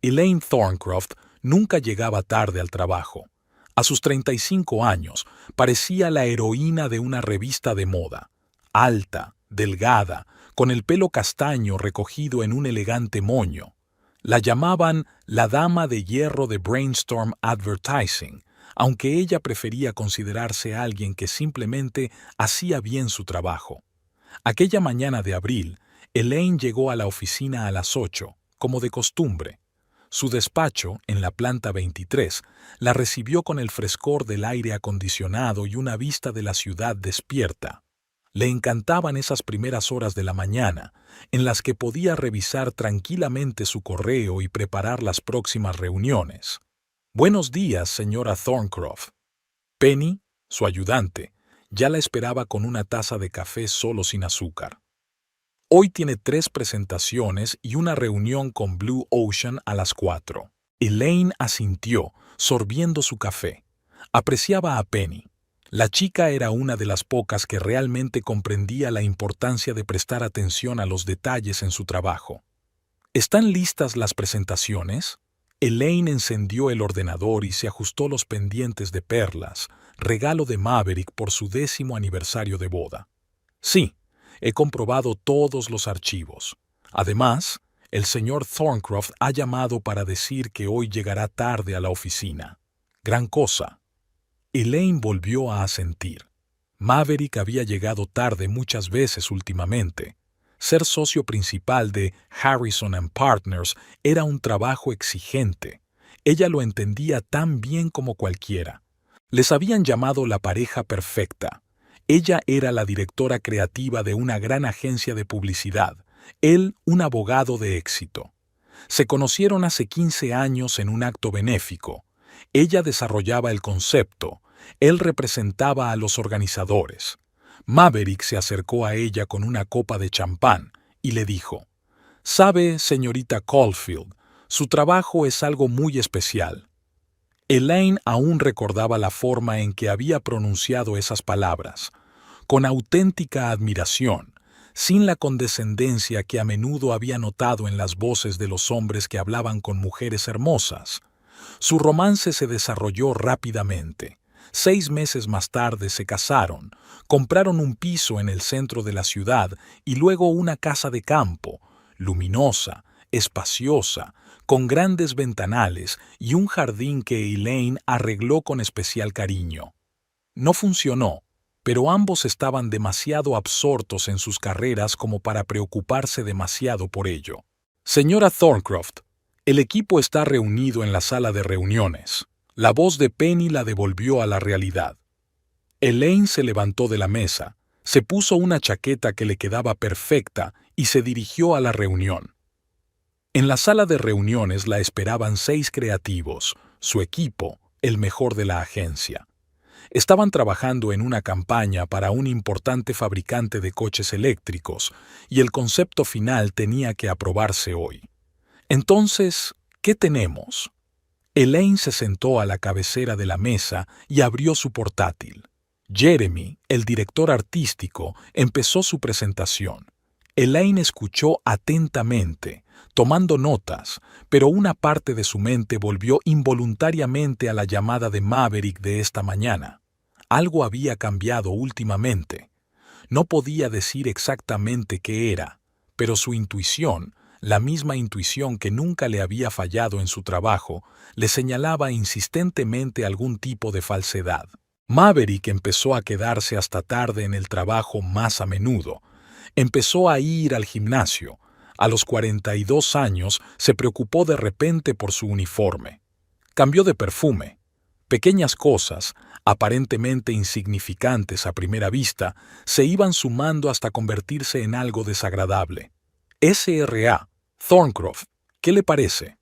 Elaine Thorncroft nunca llegaba tarde al trabajo. A sus 35 años, parecía la heroína de una revista de moda. Alta, delgada, con el pelo castaño recogido en un elegante moño. La llamaban la dama de hierro de Brainstorm Advertising, aunque ella prefería considerarse alguien que simplemente hacía bien su trabajo. Aquella mañana de abril, Elaine llegó a la oficina a las 8, como de costumbre. Su despacho, en la planta 23, la recibió con el frescor del aire acondicionado y una vista de la ciudad despierta. Le encantaban esas primeras horas de la mañana, en las que podía revisar tranquilamente su correo y preparar las próximas reuniones. «Buenos días, señora Thorncroft». Penny, su ayudante, ya la esperaba con una taza de café solo sin azúcar. Hoy tiene 3 presentaciones y una reunión con Blue Ocean a las 4. Elaine asintió, sorbiendo su café. Apreciaba a Penny. La chica era una de las pocas que realmente comprendía la importancia de prestar atención a los detalles en su trabajo. ¿Están listas las presentaciones? Elaine encendió el ordenador y se ajustó los pendientes de perlas, regalo de Maverick por su 10º aniversario de boda. Sí. He comprobado todos los archivos. Además, el señor Thorncroft ha llamado para decir que hoy llegará tarde a la oficina. Gran cosa. Elaine volvió a asentir. Maverick había llegado tarde muchas veces últimamente. Ser socio principal de Harrison & Partners era un trabajo exigente. Ella lo entendía tan bien como cualquiera. Les habían llamado la pareja perfecta. Ella era la directora creativa de una gran agencia de publicidad, él un abogado de éxito. Se conocieron hace 15 años en un acto benéfico. Ella desarrollaba el concepto, él representaba a los organizadores. Maverick se acercó a ella con una copa de champán y le dijo: «Sabe, señorita Caulfield, su trabajo es algo muy especial». Elaine aún recordaba la forma en que había pronunciado esas palabras, con auténtica admiración, sin la condescendencia que a menudo había notado en las voces de los hombres que hablaban con mujeres hermosas. Su romance se desarrolló rápidamente. 6 meses más tarde se casaron, compraron un piso en el centro de la ciudad y luego una casa de campo, luminosa, espaciosa, con grandes ventanales y un jardín que Elaine arregló con especial cariño. No funcionó, pero ambos estaban demasiado absortos en sus carreras como para preocuparse demasiado por ello. «Señora Thorncroft, el equipo está reunido en la sala de reuniones». La voz de Penny la devolvió a la realidad. Elaine se levantó de la mesa, se puso una chaqueta que le quedaba perfecta y se dirigió a la reunión. En la sala de reuniones la esperaban 6 creativos, su equipo, el mejor de la agencia. Estaban trabajando en una campaña para un importante fabricante de coches eléctricos y el concepto final tenía que aprobarse hoy. Entonces, ¿qué tenemos? Elaine se sentó a la cabecera de la mesa y abrió su portátil. Jeremy, el director artístico, empezó su presentación. Elaine escuchó atentamente, tomando notas, pero una parte de su mente volvió involuntariamente a la llamada de Maverick de esta mañana. Algo había cambiado últimamente. No podía decir exactamente qué era, pero su intuición, la misma intuición que nunca le había fallado en su trabajo, le señalaba insistentemente algún tipo de falsedad. Maverick empezó a quedarse hasta tarde en el trabajo más a menudo. Empezó a ir al gimnasio. A los 42 años se preocupó de repente por su uniforme. Cambió de perfume. Pequeñas cosas, aparentemente insignificantes a primera vista, se iban sumando hasta convertirse en algo desagradable. S.R.A. Thorncroft, ¿qué le parece?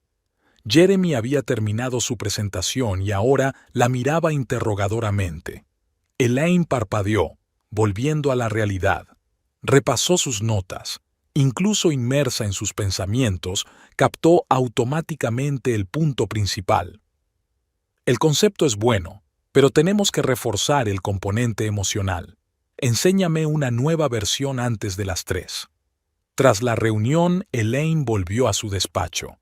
Jeremy había terminado su presentación y ahora la miraba interrogadoramente. Elaine parpadeó, volviendo a la realidad. Repasó sus notas. Incluso inmersa en sus pensamientos, captó automáticamente el punto principal. El concepto es bueno, pero tenemos que reforzar el componente emocional. Enséñame una nueva versión antes de las 3. Tras la reunión, Elaine volvió a su despacho.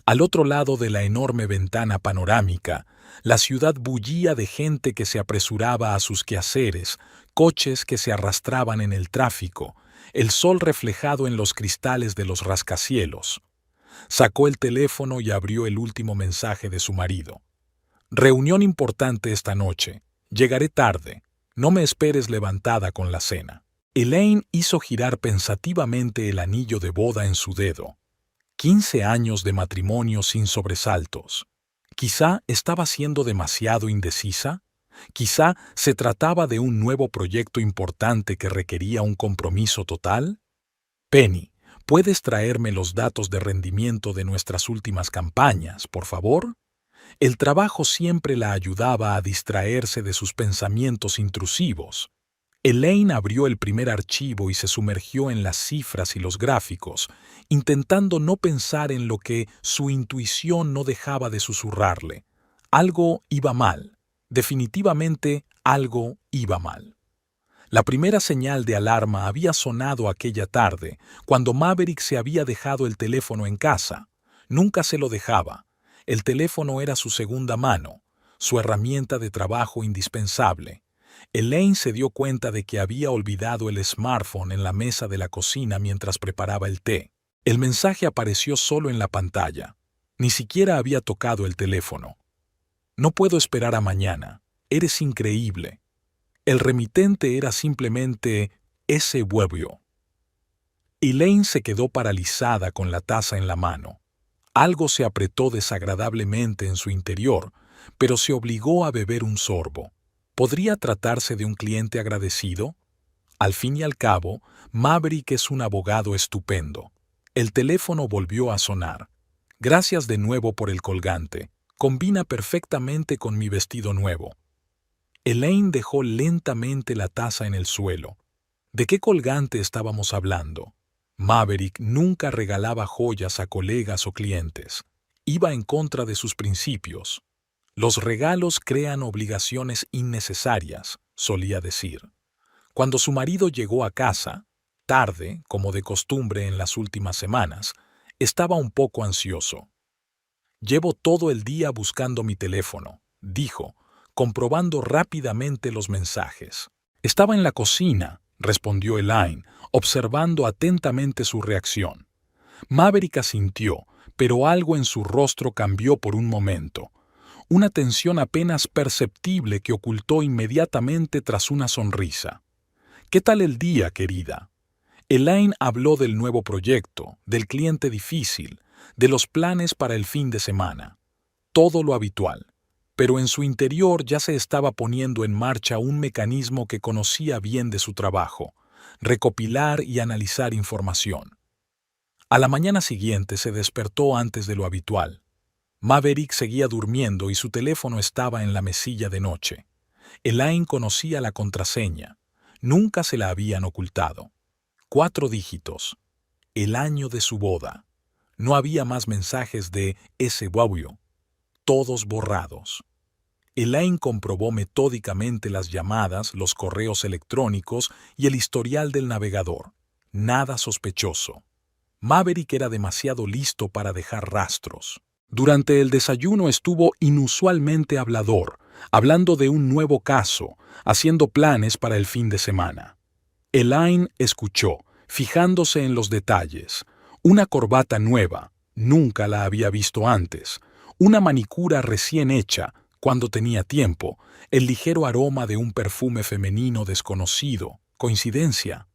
Al otro lado de la enorme ventana panorámica, la ciudad bullía de gente que se apresuraba a sus quehaceres, coches que se arrastraban en el tráfico, el sol reflejado en los cristales de los rascacielos. Sacó el teléfono y abrió el último mensaje de su marido. Reunión importante esta noche. Llegaré tarde. No me esperes levantada con la cena. Elaine hizo girar pensativamente el anillo de boda en su dedo. 15 años de matrimonio sin sobresaltos. Quizá estaba siendo demasiado indecisa. Quizá se trataba de un nuevo proyecto importante que requería un compromiso total. Penny, ¿puedes traerme los datos de rendimiento de nuestras últimas campañas, por favor? El trabajo siempre la ayudaba a distraerse de sus pensamientos intrusivos. Elaine abrió el primer archivo y se sumergió en las cifras y los gráficos, intentando no pensar en lo que su intuición no dejaba de susurrarle. Algo iba mal. Definitivamente algo iba mal. La primera señal de alarma había sonado aquella tarde, cuando Maverick se había dejado el teléfono en casa. Nunca se lo dejaba. El teléfono era su segunda mano, su herramienta de trabajo indispensable. Elaine se dio cuenta de que había olvidado el smartphone en la mesa de la cocina mientras preparaba el té. El mensaje apareció solo en la pantalla. Ni siquiera había tocado el teléfono. No puedo esperar a mañana. Eres increíble. El remitente era simplemente ese huevo. Elaine se quedó paralizada con la taza en la mano. Algo se apretó desagradablemente en su interior, pero se obligó a beber un sorbo. ¿Podría tratarse de un cliente agradecido? Al fin y al cabo, Maverick es un abogado estupendo. El teléfono volvió a sonar. Gracias de nuevo por el colgante. Combina perfectamente con mi vestido nuevo. Elaine dejó lentamente la taza en el suelo. ¿De qué colgante estábamos hablando? Maverick nunca regalaba joyas a colegas o clientes. Iba en contra de sus principios. Los regalos crean obligaciones innecesarias, solía decir. Cuando su marido llegó a casa, tarde, como de costumbre en las últimas semanas, estaba un poco ansioso. «Llevo todo el día buscando mi teléfono», dijo, comprobando rápidamente los mensajes. «Estaba en la cocina», respondió Elaine, observando atentamente su reacción. Maverick asintió, pero algo en su rostro cambió por un momento. Una tensión apenas perceptible que ocultó inmediatamente tras una sonrisa. «¿Qué tal el día, querida?» Elaine habló del nuevo proyecto, del cliente difícil, de los planes para el fin de semana. Todo lo habitual. Pero en su interior ya se estaba poniendo en marcha un mecanismo que conocía bien de su trabajo: recopilar y analizar información. A la mañana siguiente se despertó antes de lo habitual. Maverick seguía durmiendo y su teléfono estaba en la mesilla de noche. Elaine conocía la contraseña. Nunca se la habían ocultado. 4 dígitos. El año de su boda. No había más mensajes de ese guauyo. Todos borrados. Elaine comprobó metódicamente las llamadas, los correos electrónicos y el historial del navegador. Nada sospechoso. Maverick era demasiado listo para dejar rastros. Durante el desayuno estuvo inusualmente hablador, hablando de un nuevo caso, haciendo planes para el fin de semana. Elaine escuchó, fijándose en los detalles. Una corbata nueva, nunca la había visto antes. Una manicura recién hecha, cuando tenía tiempo. El ligero aroma de un perfume femenino desconocido. ¿Coincidencia?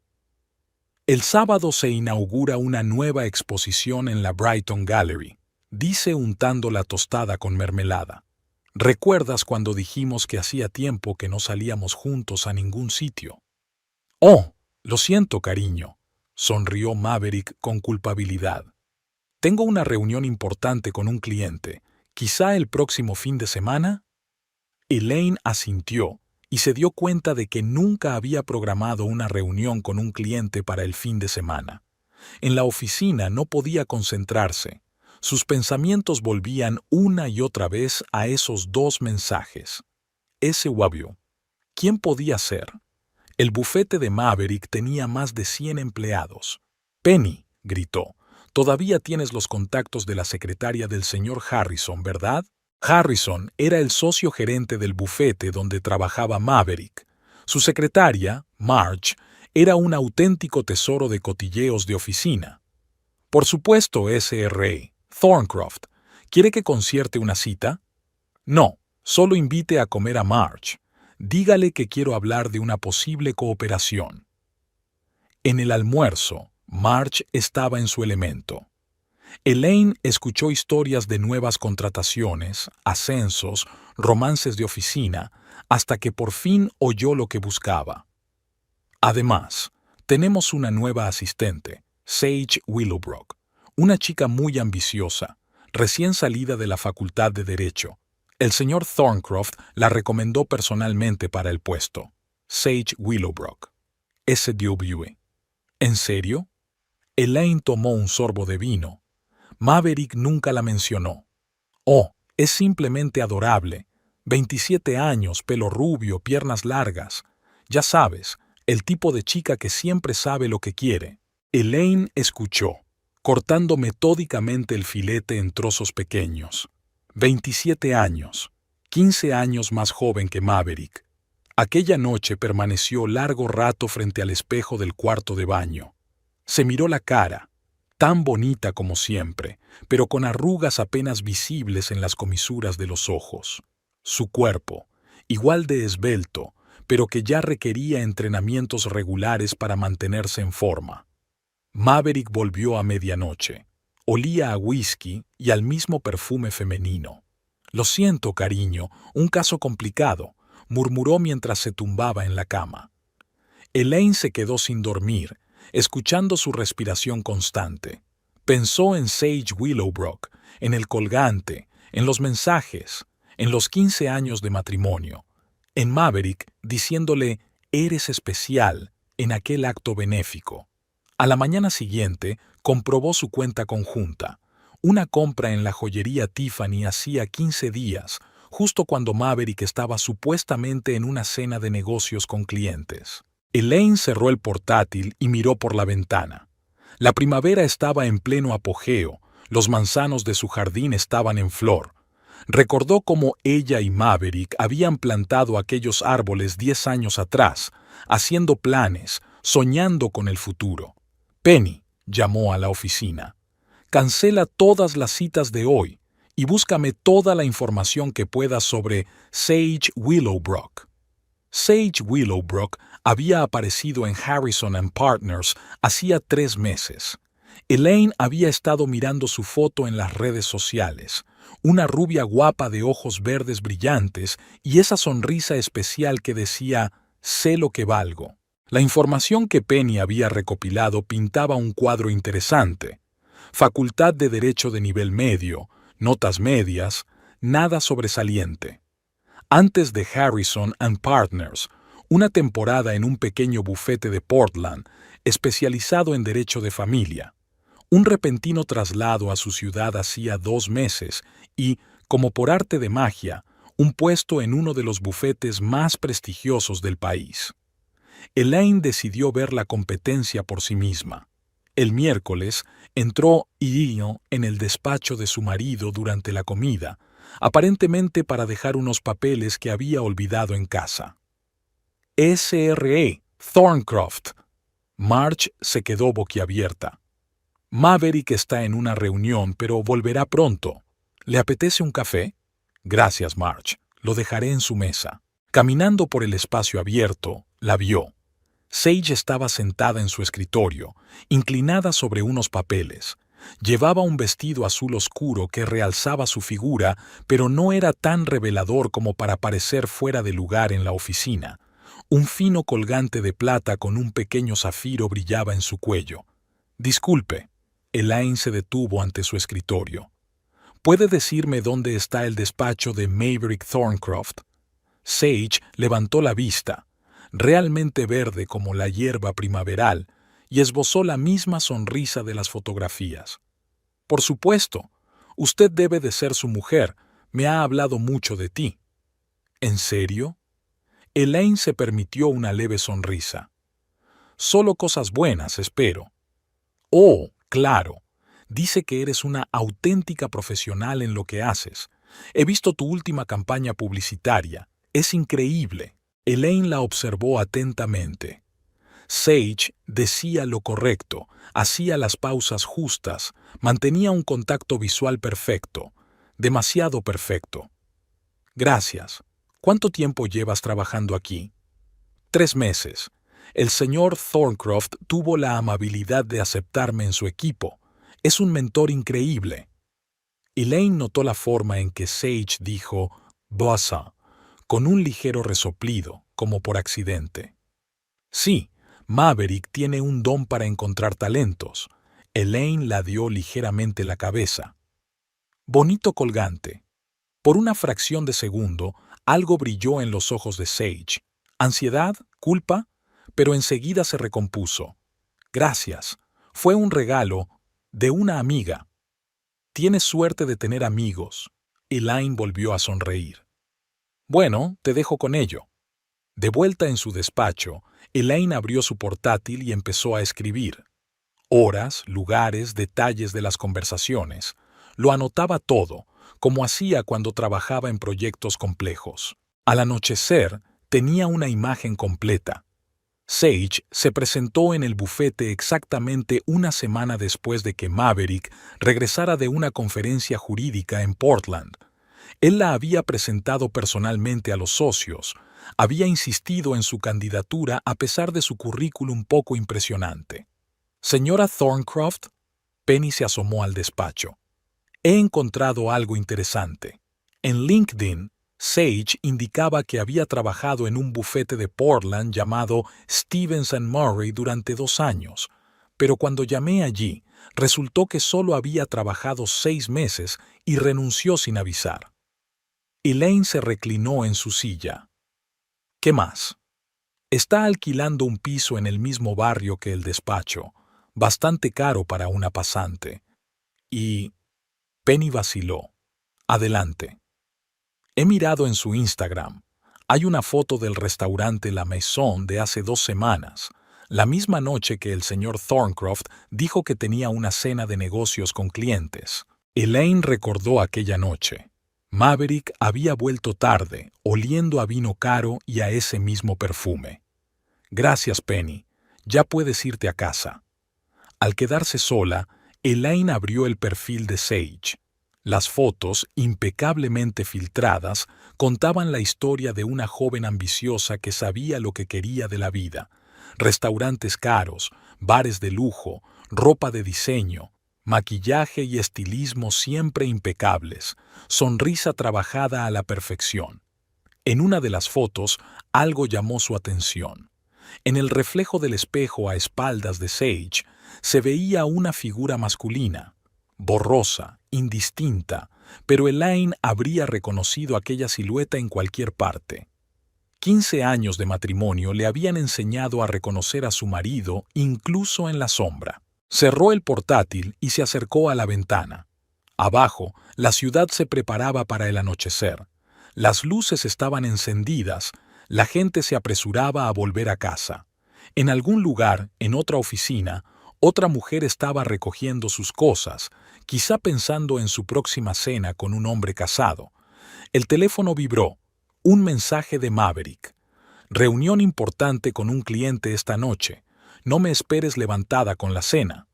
El sábado se inaugura una nueva exposición en la Brighton Gallery, dice untando la tostada con mermelada. ¿Recuerdas cuando dijimos que hacía tiempo que no salíamos juntos a ningún sitio? «Oh, lo siento, cariño», sonrió Maverick con culpabilidad. «Tengo una reunión importante con un cliente. ¿Quizá el próximo fin de semana?» Elaine asintió y se dio cuenta de que nunca había programado una reunión con un cliente para el fin de semana. En la oficina no podía concentrarse. Sus pensamientos volvían una y otra vez a esos 2 mensajes. Ese guabio. ¿Quién podía ser? El bufete de Maverick tenía más de 100 empleados. «Penny», gritó, Todavía tienes los contactos de la secretaria del señor Harrison, ¿verdad? Harrison era el socio gerente del bufete donde trabajaba Maverick. Su secretaria, Marge, era un auténtico tesoro de cotilleos de oficina. Por supuesto, Sr. Thorncroft. ¿Quiere que concierte una cita? No, solo invite a comer a Marge. Dígale que quiero hablar de una posible cooperación. En el almuerzo, Marge estaba en su elemento. Elaine escuchó historias de nuevas contrataciones, ascensos, romances de oficina, hasta que por fin oyó lo que buscaba. Además, tenemos una nueva asistente, Sage Willowbrook, una chica muy ambiciosa, recién salida de la Facultad de Derecho. El señor Thorncroft la recomendó personalmente para el puesto. Sage Willowbrook. SW. ¿En serio? Elaine tomó un sorbo de vino. Maverick nunca la mencionó. Oh, es simplemente adorable. 27 años, pelo rubio, piernas largas. Ya sabes, el tipo de chica que siempre sabe lo que quiere. Elaine escuchó, cortando metódicamente el filete en trozos pequeños. 27 años, 15 años más joven que Maverick. Aquella noche permaneció largo rato frente al espejo del cuarto de baño. Se miró la cara, tan bonita como siempre, pero con arrugas apenas visibles en las comisuras de los ojos. Su cuerpo, igual de esbelto, pero que ya requería entrenamientos regulares para mantenerse en forma. Maverick volvió a medianoche. Olía a whisky y al mismo perfume femenino. «Lo siento, cariño, un caso complicado», murmuró mientras se tumbaba en la cama. Elaine se quedó sin dormir, escuchando su respiración constante. Pensó en Sage Willowbrook, en el colgante, en los mensajes, en los 15 años de matrimonio, en Maverick diciéndole «eres especial» en aquel acto benéfico. A la mañana siguiente comprobó su cuenta conjunta. Una compra en la joyería Tiffany hacía 15 días, justo cuando Maverick estaba supuestamente en una cena de negocios con clientes. Elaine cerró el portátil y miró por la ventana. La primavera estaba en pleno apogeo, los manzanos de su jardín estaban en flor. Recordó cómo ella y Maverick habían plantado aquellos árboles 10 años atrás, haciendo planes, soñando con el futuro. Penny, llamó a la oficina. Cancela todas las citas de hoy y búscame toda la información que puedas sobre Sage Willowbrook. Sage Willowbrook había aparecido en Harrison & Partners hacía 3 meses. Elaine había estado mirando su foto en las redes sociales, una rubia guapa de ojos verdes brillantes y esa sonrisa especial que decía «sé lo que valgo». La información que Penny había recopilado pintaba un cuadro interesante. Facultad de Derecho de nivel medio, notas medias, nada sobresaliente. Antes de Harrison & Partners, una temporada en un pequeño bufete de Portland, especializado en derecho de familia. Un repentino traslado a su ciudad hacía 2 meses y, como por arte de magia, un puesto en uno de los bufetes más prestigiosos del país. Elaine decidió ver la competencia por sí misma. El miércoles entró Ian en el despacho de su marido durante la comida, aparentemente para dejar unos papeles que había olvidado en casa. Sr. Thorncroft. Marge se quedó boquiabierta. Maverick está en una reunión, pero volverá pronto. ¿Le apetece un café? Gracias, Marge. Lo dejaré en su mesa. Caminando por el espacio abierto, la vio. Sage estaba sentada en su escritorio, inclinada sobre unos papeles. Llevaba un vestido azul oscuro que realzaba su figura, pero no era tan revelador como para parecer fuera de lugar en la oficina. Un fino colgante de plata con un pequeño zafiro brillaba en su cuello. Disculpe. Elaine se detuvo ante su escritorio. ¿Puede decirme dónde está el despacho de Maverick Thorncroft? Sage levantó la vista, realmente verde como la hierba primaveral, y esbozó la misma sonrisa de las fotografías. Por supuesto, usted debe de ser su mujer, me ha hablado mucho de ti. ¿En serio? Elaine se permitió una leve sonrisa. Solo cosas buenas, espero. Oh, claro. Dice que eres una auténtica profesional en lo que haces. He visto tu última campaña publicitaria. Es increíble. Elaine la observó atentamente. Sage decía lo correcto, hacía las pausas justas, mantenía un contacto visual perfecto, demasiado perfecto. Gracias. ¿Cuánto tiempo llevas trabajando aquí? 3 meses. El señor Thorncroft tuvo la amabilidad de aceptarme en su equipo. Es un mentor increíble. Elaine notó la forma en que Sage dijo «bossa», con un ligero resoplido, como por accidente. Sí, Maverick tiene un don para encontrar talentos. Elaine ladeó ligeramente la cabeza. Bonito colgante. Por una fracción de segundo, algo brilló en los ojos de Sage. ¿Ansiedad? ¿Culpa? Pero enseguida se recompuso. Gracias. Fue un regalo de una amiga. Tienes suerte de tener amigos. Elaine volvió a sonreír. Bueno, te dejo con ello. De vuelta en su despacho, Elaine abrió su portátil y empezó a escribir. Horas, lugares, detalles de las conversaciones. Lo anotaba todo, como hacía cuando trabajaba en proyectos complejos. Al anochecer, tenía una imagen completa. Sage se presentó en el bufete exactamente una semana después de que Maverick regresara de una conferencia jurídica en Portland. Él la había presentado personalmente a los socios, había insistido en su candidatura a pesar de su currículum poco impresionante. Señora Thorncroft, Penny se asomó al despacho. He encontrado algo interesante. En LinkedIn, Sage indicaba que había trabajado en un bufete de Portland llamado Stevens & Murray durante 2 años, pero cuando llamé allí, resultó que solo había trabajado 6 meses y renunció sin avisar. Elaine se reclinó en su silla. ¿Qué más? Está alquilando un piso en el mismo barrio que el despacho, bastante caro para una pasante. Y... Penny vaciló. Adelante. He mirado en su Instagram. Hay una foto del restaurante La Maison de hace 2 semanas, la misma noche que el señor Thorncroft dijo que tenía una cena de negocios con clientes. Elaine recordó aquella noche. Maverick había vuelto tarde, oliendo a vino caro y a ese mismo perfume. Gracias, Penny. Ya puedes irte a casa. Al quedarse sola, Elaine abrió el perfil de Sage. Las fotos, impecablemente filtradas, contaban la historia de una joven ambiciosa que sabía lo que quería de la vida. Restaurantes caros, bares de lujo, ropa de diseño, maquillaje y estilismo siempre impecables, sonrisa trabajada a la perfección. En una de las fotos, algo llamó su atención. En el reflejo del espejo a espaldas de Sage, se veía una figura masculina, borrosa, indistinta, pero Elaine habría reconocido aquella silueta en cualquier parte. 15 años de matrimonio le habían enseñado a reconocer a su marido incluso en la sombra. Cerró el portátil y se acercó a la ventana. Abajo, la ciudad se preparaba para el anochecer. Las luces estaban encendidas, la gente se apresuraba a volver a casa. En algún lugar, en otra oficina, otra mujer estaba recogiendo sus cosas, quizá pensando en su próxima cena con un hombre casado. El teléfono vibró. Un mensaje de Maverick. Reunión importante con un cliente esta noche. No me esperes levantada con la cena.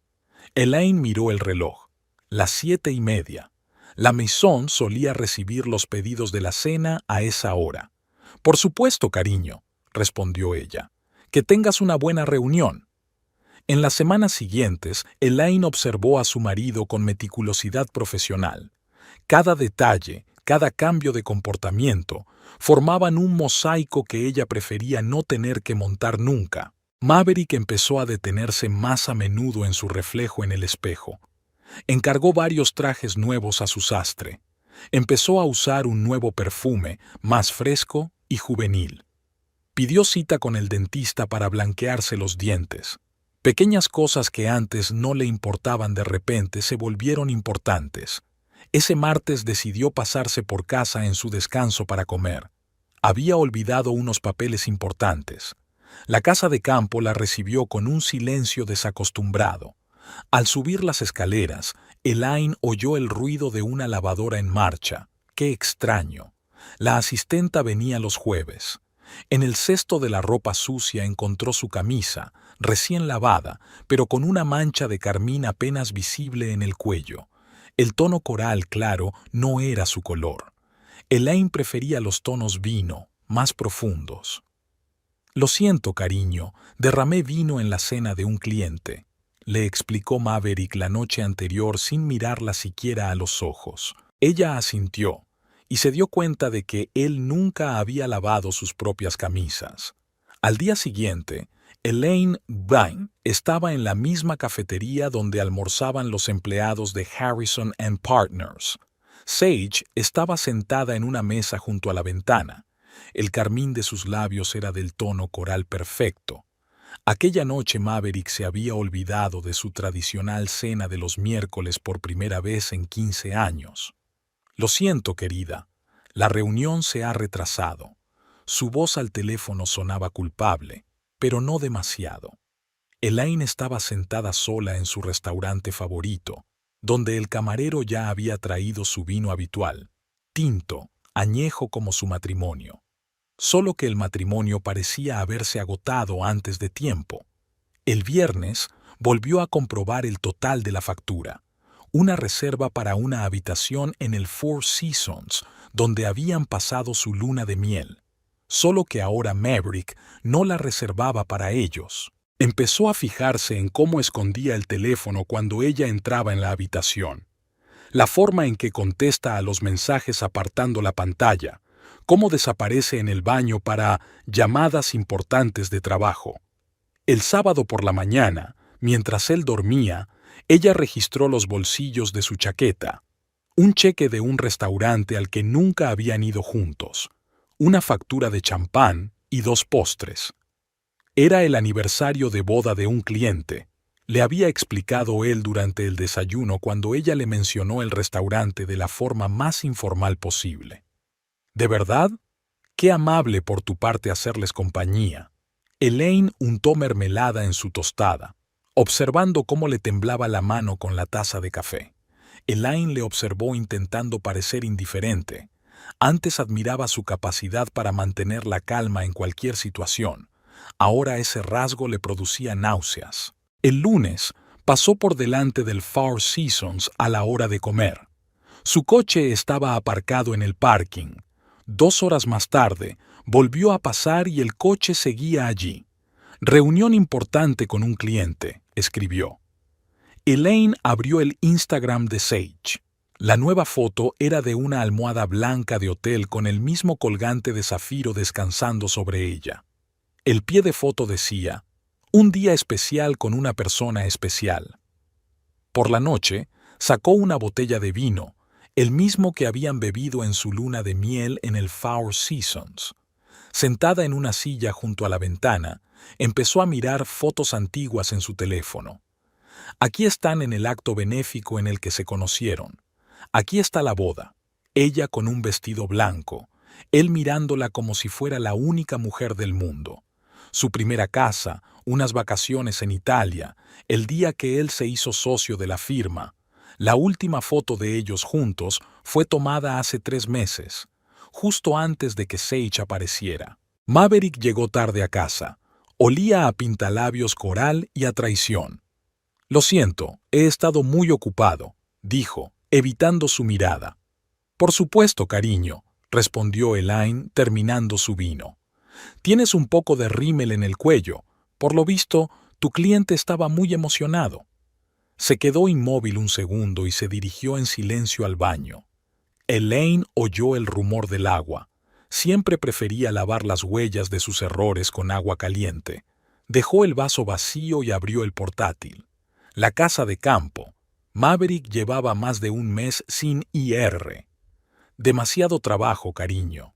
Elaine miró el reloj. Las 7:30. La Maison solía recibir los pedidos de la cena a esa hora. Por supuesto, cariño, respondió ella. Que tengas una buena reunión. En las semanas siguientes, Elaine observó a su marido con meticulosidad profesional. Cada detalle, cada cambio de comportamiento, formaban un mosaico que ella prefería no tener que montar nunca. Maverick empezó a detenerse más a menudo en su reflejo en el espejo. Encargó varios trajes nuevos a su sastre. Empezó a usar un nuevo perfume, más fresco y juvenil. Pidió cita con el dentista para blanquearse los dientes. Pequeñas cosas que antes no le importaban de repente se volvieron importantes. Ese martes decidió pasarse por casa en su descanso para comer. Había olvidado unos papeles importantes. La casa de campo la recibió con un silencio desacostumbrado. Al subir las escaleras, Elaine oyó el ruido de una lavadora en marcha. ¡Qué extraño! La asistenta venía los jueves. En el cesto de la ropa sucia encontró su camisa, recién lavada, pero con una mancha de carmín apenas visible en el cuello. El tono coral claro no era su color. Elaine prefería los tonos vino, más profundos. «Lo siento, cariño, derramé vino en la cena de un cliente», le explicó Maverick la noche anterior sin mirarla siquiera a los ojos. Ella asintió y se dio cuenta de que él nunca había lavado sus propias camisas. Al día siguiente, Elaine Bain estaba en la misma cafetería donde almorzaban los empleados de Harrison & Partners. Sage estaba sentada en una mesa junto a la ventana. El carmín de sus labios era del tono coral perfecto. Aquella noche Maverick se había olvidado de su tradicional cena de los miércoles por primera vez en 15 años. «Lo siento, querida. La reunión se ha retrasado». Su voz al teléfono sonaba culpable, pero no demasiado. Elaine estaba sentada sola en su restaurante favorito, donde el camarero ya había traído su vino habitual, tinto, añejo como su matrimonio. Solo que el matrimonio parecía haberse agotado antes de tiempo. El viernes volvió a comprobar el total de la factura, una reserva para una habitación en el Four Seasons, donde habían pasado su luna de miel. Solo que ahora Maverick no la reservaba para ellos. Empezó a fijarse en cómo escondía el teléfono cuando ella entraba en la habitación. La forma en que contesta a los mensajes apartando la pantalla, cómo desaparece en el baño para llamadas importantes de trabajo. El sábado por la mañana, mientras él dormía, ella registró los bolsillos de su chaqueta, un cheque de un restaurante al que nunca habían ido juntos, una factura de champán y 2 postres. Era el aniversario de boda de un cliente. Le había explicado él durante el desayuno cuando ella le mencionó el restaurante de la forma más informal posible. «¿De verdad? Qué amable por tu parte hacerles compañía». Elaine untó mermelada en su tostada, observando cómo le temblaba la mano con la taza de café. Elaine le observó intentando parecer indiferente. Antes admiraba su capacidad para mantener la calma en cualquier situación. Ahora ese rasgo le producía náuseas. El lunes pasó por delante del Four Seasons a la hora de comer. Su coche estaba aparcado en el parking. 2 horas más tarde, volvió a pasar y el coche seguía allí. «Reunión importante con un cliente», escribió. Elaine abrió el Instagram de Sage. La nueva foto era de una almohada blanca de hotel con el mismo colgante de zafiro descansando sobre ella. El pie de foto decía, «Un día especial con una persona especial». Por la noche, sacó una botella de vino, el mismo que habían bebido en su luna de miel en el Four Seasons. Sentada en una silla junto a la ventana, empezó a mirar fotos antiguas en su teléfono. Aquí están en el acto benéfico en el que se conocieron. Aquí está la boda, ella con un vestido blanco, él mirándola como si fuera la única mujer del mundo. Su primera casa, unas vacaciones en Italia, el día que él se hizo socio de la firma. La última foto de ellos juntos fue tomada hace 3 meses, justo antes de que Sage apareciera. Maverick llegó tarde a casa. Olía a pintalabios coral y a traición. «Lo siento, he estado muy ocupado», dijo, evitando su mirada. «Por supuesto, cariño», respondió Elaine terminando su vino. «Tienes un poco de rímel en el cuello. Por lo visto, tu cliente estaba muy emocionado». Se quedó inmóvil un segundo y se dirigió en silencio al baño. Elaine oyó el rumor del agua. Siempre prefería lavar las huellas de sus errores con agua caliente. Dejó el vaso vacío y abrió el portátil. La casa de campo. Maverick llevaba más de un mes sin IR. Demasiado trabajo, cariño.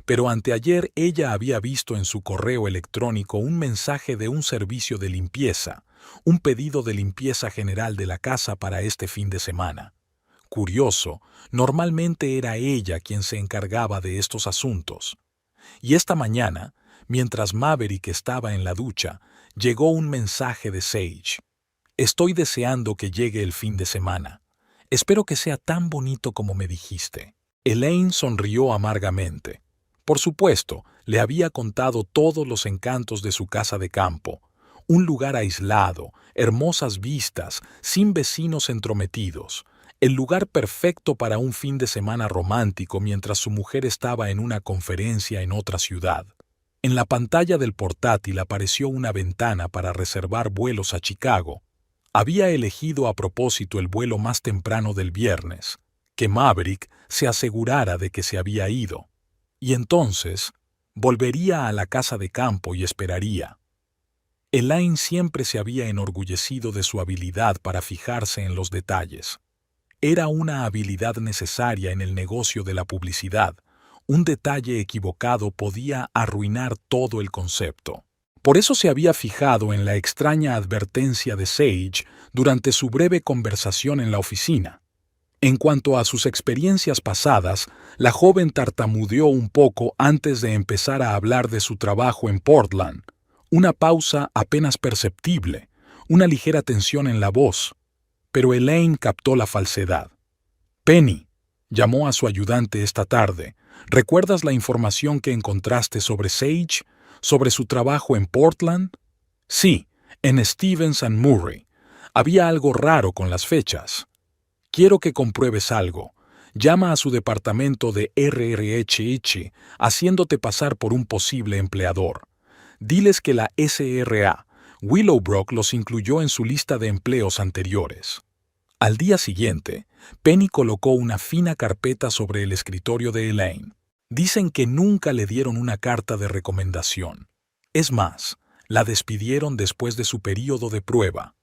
Pero anteayer ella había visto en su correo electrónico un mensaje de un servicio de limpieza, un pedido de limpieza general de la casa para este fin de semana. Curioso, normalmente era ella quien se encargaba de estos asuntos. Y esta mañana, mientras Maverick estaba en la ducha, llegó un mensaje de Sage. Estoy deseando que llegue el fin de semana. Espero que sea tan bonito como me dijiste. Elaine sonrió amargamente. Por supuesto, le había contado todos los encantos de su casa de campo. Un lugar aislado, hermosas vistas, sin vecinos entrometidos. El lugar perfecto para un fin de semana romántico mientras su mujer estaba en una conferencia en otra ciudad. En la pantalla del portátil apareció una ventana para reservar vuelos a Chicago. Había elegido a propósito el vuelo más temprano del viernes, que Maverick se asegurara de que se había ido. Y entonces volvería a la casa de campo y esperaría. Elaine siempre se había enorgullecido de su habilidad para fijarse en los detalles. Era una habilidad necesaria en el negocio de la publicidad. Un detalle equivocado podía arruinar todo el concepto. Por eso se había fijado en la extraña advertencia de Sage durante su breve conversación en la oficina. En cuanto a sus experiencias pasadas, la joven tartamudeó un poco antes de empezar a hablar de su trabajo en Portland. Una pausa apenas perceptible, una ligera tensión en la voz. Pero Elaine captó la falsedad. «Penny», llamó a su ayudante esta tarde, «¿recuerdas la información que encontraste sobre Sage? ¿Sobre su trabajo en Portland?» «Sí, en Stevens and Murray. Había algo raro con las fechas. Quiero que compruebes algo. Llama a su departamento de RRHH haciéndote pasar por un posible empleador. Diles que la SRA, Willowbrook, los incluyó en su lista de empleos anteriores». Al día siguiente, Penny colocó una fina carpeta sobre el escritorio de Elaine. Dicen que nunca le dieron una carta de recomendación. Es más, la despidieron después de su período de prueba.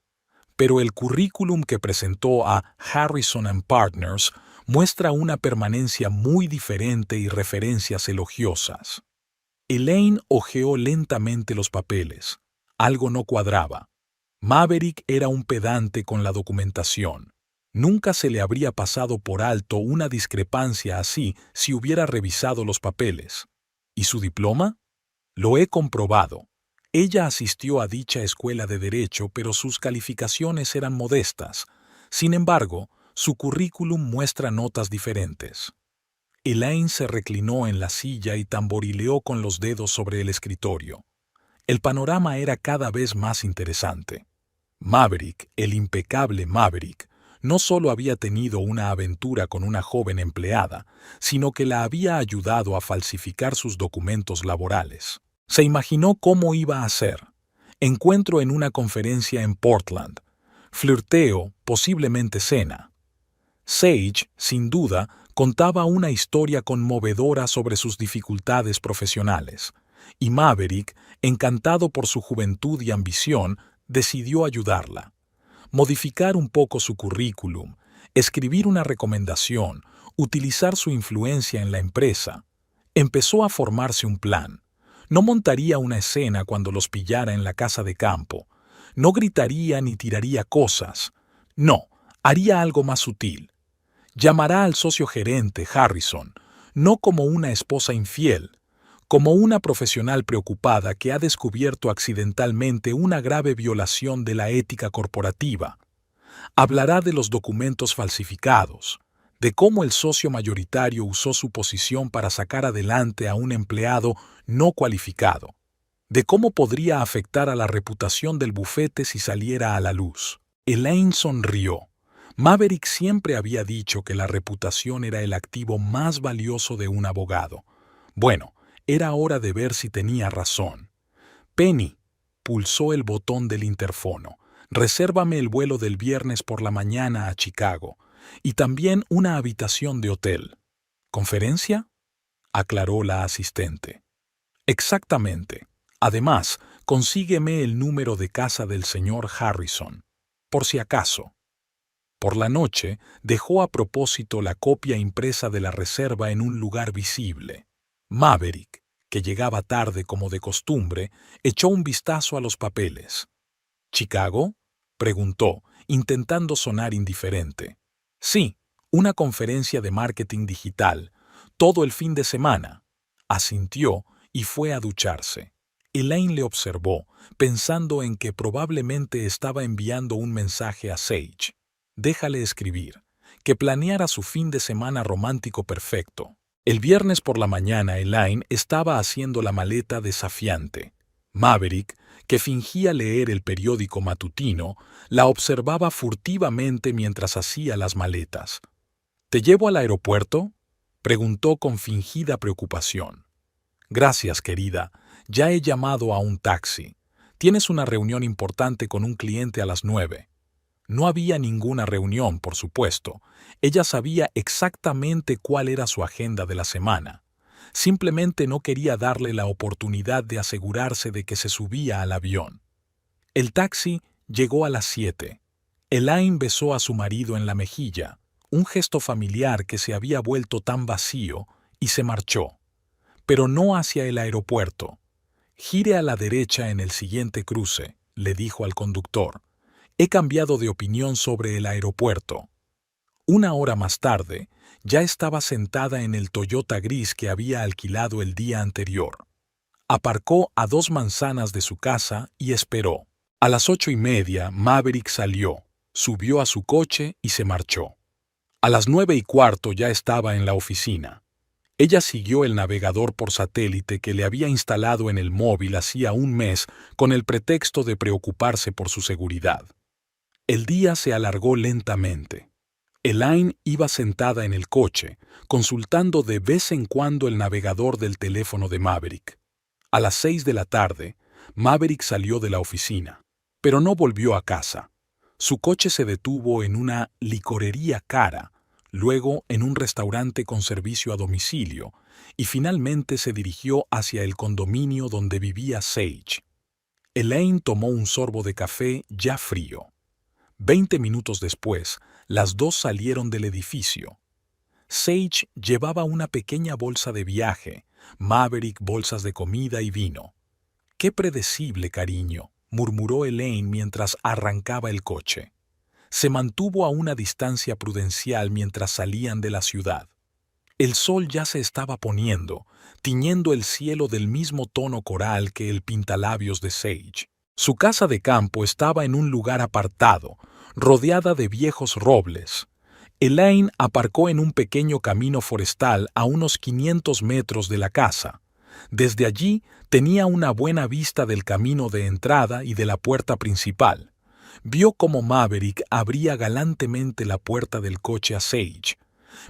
Pero el currículum que presentó a Harrison & Partners muestra una permanencia muy diferente y referencias elogiosas. Elaine hojeó lentamente los papeles. Algo no cuadraba. Maverick era un pedante con la documentación. Nunca se le habría pasado por alto una discrepancia así si hubiera revisado los papeles. ¿Y su diploma? Lo he comprobado. Ella asistió a dicha escuela de derecho, pero sus calificaciones eran modestas. Sin embargo, su currículum muestra notas diferentes. Elaine se reclinó en la silla y tamborileó con los dedos sobre el escritorio. El panorama era cada vez más interesante. Maverick, el impecable Maverick, no solo había tenido una aventura con una joven empleada, sino que la había ayudado a falsificar sus documentos laborales. Se imaginó cómo iba a ser. Encuentro en una conferencia en Portland. Flirteo, posiblemente cena. Sage, sin duda, contaba una historia conmovedora sobre sus dificultades profesionales, y Maverick, encantado por su juventud y ambición, decidió ayudarla. Modificar un poco su currículum, escribir una recomendación, utilizar su influencia en la empresa. Empezó a formarse un plan. No montaría una escena cuando los pillara en la casa de campo. No gritaría ni tiraría cosas. No, haría algo más sutil. Llamará al socio gerente, Harrison, no como una esposa infiel, como una profesional preocupada que ha descubierto accidentalmente una grave violación de la ética corporativa. Hablará de los documentos falsificados, de cómo el socio mayoritario usó su posición para sacar adelante a un empleado no cualificado, de cómo podría afectar a la reputación del bufete si saliera a la luz. Elaine sonrió. Maverick siempre había dicho que la reputación era el activo más valioso de un abogado. Bueno, era hora de ver si tenía razón. «Penny», pulsó el botón del interfono, «resérvame el vuelo del viernes por la mañana a Chicago, y también una habitación de hotel». «¿Conferencia?», aclaró la asistente. «Exactamente. Además, consígueme el número de casa del señor Harrison, por si acaso». Por la noche, dejó a propósito la copia impresa de la reserva en un lugar visible. Maverick, que llegaba tarde como de costumbre, echó un vistazo a los papeles. «¿Chicago?», preguntó, intentando sonar indiferente. «Sí, una conferencia de marketing digital, todo el fin de semana», asintió y fue a ducharse. Elaine le observó, pensando en que probablemente estaba enviando un mensaje a Sage. Déjale escribir, que planeara su fin de semana romántico perfecto. El viernes por la mañana Elaine estaba haciendo la maleta desafiante. Maverick, que fingía leer el periódico matutino, la observaba furtivamente mientras hacía las maletas. ¿Te llevo al aeropuerto?, preguntó con fingida preocupación. Gracias, querida. Ya he llamado a un taxi. Tienes una reunión importante con un cliente a las 9. No había ninguna reunión, por supuesto. Ella sabía exactamente cuál era su agenda de la semana. Simplemente no quería darle la oportunidad de asegurarse de que se subía al avión. El taxi llegó a las 7. Elaine besó a su marido en la mejilla, un gesto familiar que se había vuelto tan vacío, y se marchó. Pero no hacia el aeropuerto. Gire a la derecha en el siguiente cruce, le dijo al conductor. He cambiado de opinión sobre el aeropuerto. Una hora más tarde, ya estaba sentada en el Toyota gris que había alquilado el día anterior. Aparcó a 2 manzanas de su casa y esperó. A las 8:30, Maverick salió, subió a su coche y se marchó. A las 9:15 ya estaba en la oficina. Ella siguió el navegador por satélite que le había instalado en el móvil hacía un mes con el pretexto de preocuparse por su seguridad. El día se alargó lentamente. Elaine iba sentada en el coche, consultando de vez en cuando el navegador del teléfono de Maverick. A las 6 de la tarde, Maverick salió de la oficina, pero no volvió a casa. Su coche se detuvo en una licorería cara, luego en un restaurante con servicio a domicilio, y finalmente se dirigió hacia el condominio donde vivía Sage. Elaine tomó un sorbo de café ya frío. 20 minutos después, las dos salieron del edificio. Sage llevaba una pequeña bolsa de viaje, Maverick bolsas de comida y vino. «Qué predecible, cariño», murmuró Elaine mientras arrancaba el coche. Se mantuvo a una distancia prudencial mientras salían de la ciudad. El sol ya se estaba poniendo, tiñendo el cielo del mismo tono coral que el pintalabios de Sage. Su casa de campo estaba en un lugar apartado, rodeada de viejos robles. Elaine aparcó en un pequeño camino forestal a unos 500 metros de la casa. Desde allí tenía una buena vista del camino de entrada y de la puerta principal. Vio cómo Maverick abría galantemente la puerta del coche a Sage.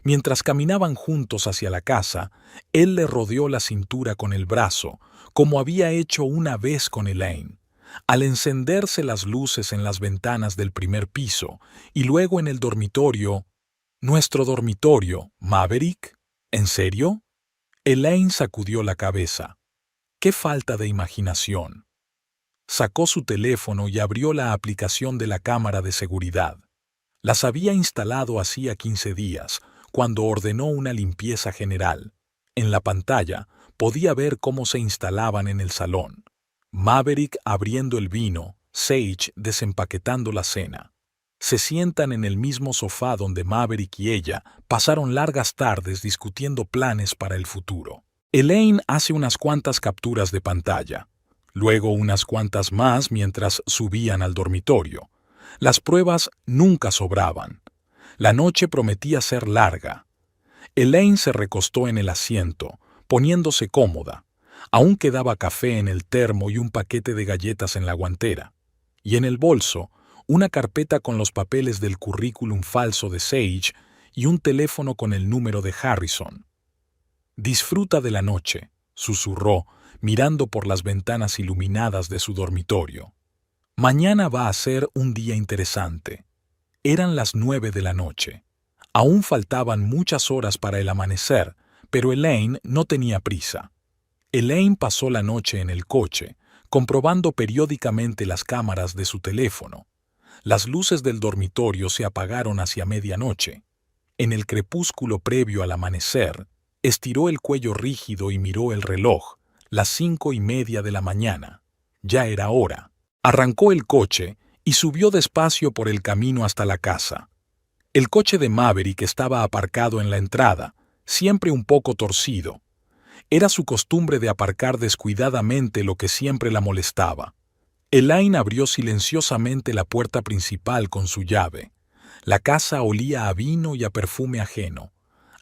Mientras caminaban juntos hacia la casa, él le rodeó la cintura con el brazo, como había hecho una vez con Elaine. Al encenderse las luces en las ventanas del primer piso y luego en el dormitorio. «¿Nuestro dormitorio, Maverick? ¿En serio?» Elaine sacudió la cabeza. «Qué falta de imaginación». Sacó su teléfono y abrió la aplicación de la cámara de seguridad. Las había instalado hacía 15 días, cuando ordenó una limpieza general. En la pantalla podía ver cómo se instalaban en el salón. Maverick abriendo el vino, Sage desempaquetando la cena. Se sientan en el mismo sofá donde Maverick y ella pasaron largas tardes discutiendo planes para el futuro. Elaine hace unas cuantas capturas de pantalla. Luego unas cuantas más mientras subían al dormitorio. Las pruebas nunca sobraban. La noche prometía ser larga. Elaine se recostó en el asiento, poniéndose cómoda. Aún quedaba café en el termo y un paquete de galletas en la guantera. Y en el bolso, una carpeta con los papeles del currículum falso de Sage y un teléfono con el número de Harrison. «Disfruta de la noche», susurró, mirando por las ventanas iluminadas de su dormitorio. «Mañana va a ser un día interesante». Eran las 9 de la noche. Aún faltaban muchas horas para el amanecer, pero Elaine no tenía prisa. Elaine pasó la noche en el coche, comprobando periódicamente las cámaras de su teléfono. Las luces del dormitorio se apagaron hacia medianoche. En el crepúsculo previo al amanecer, estiró el cuello rígido y miró el reloj, las 5:30 de la mañana. Ya era hora. Arrancó el coche y subió despacio por el camino hasta la casa. El coche de Maverick estaba aparcado en la entrada, siempre un poco torcido. Era su costumbre de aparcar descuidadamente lo que siempre la molestaba. Elaine abrió silenciosamente la puerta principal con su llave. La casa olía a vino y a perfume ajeno.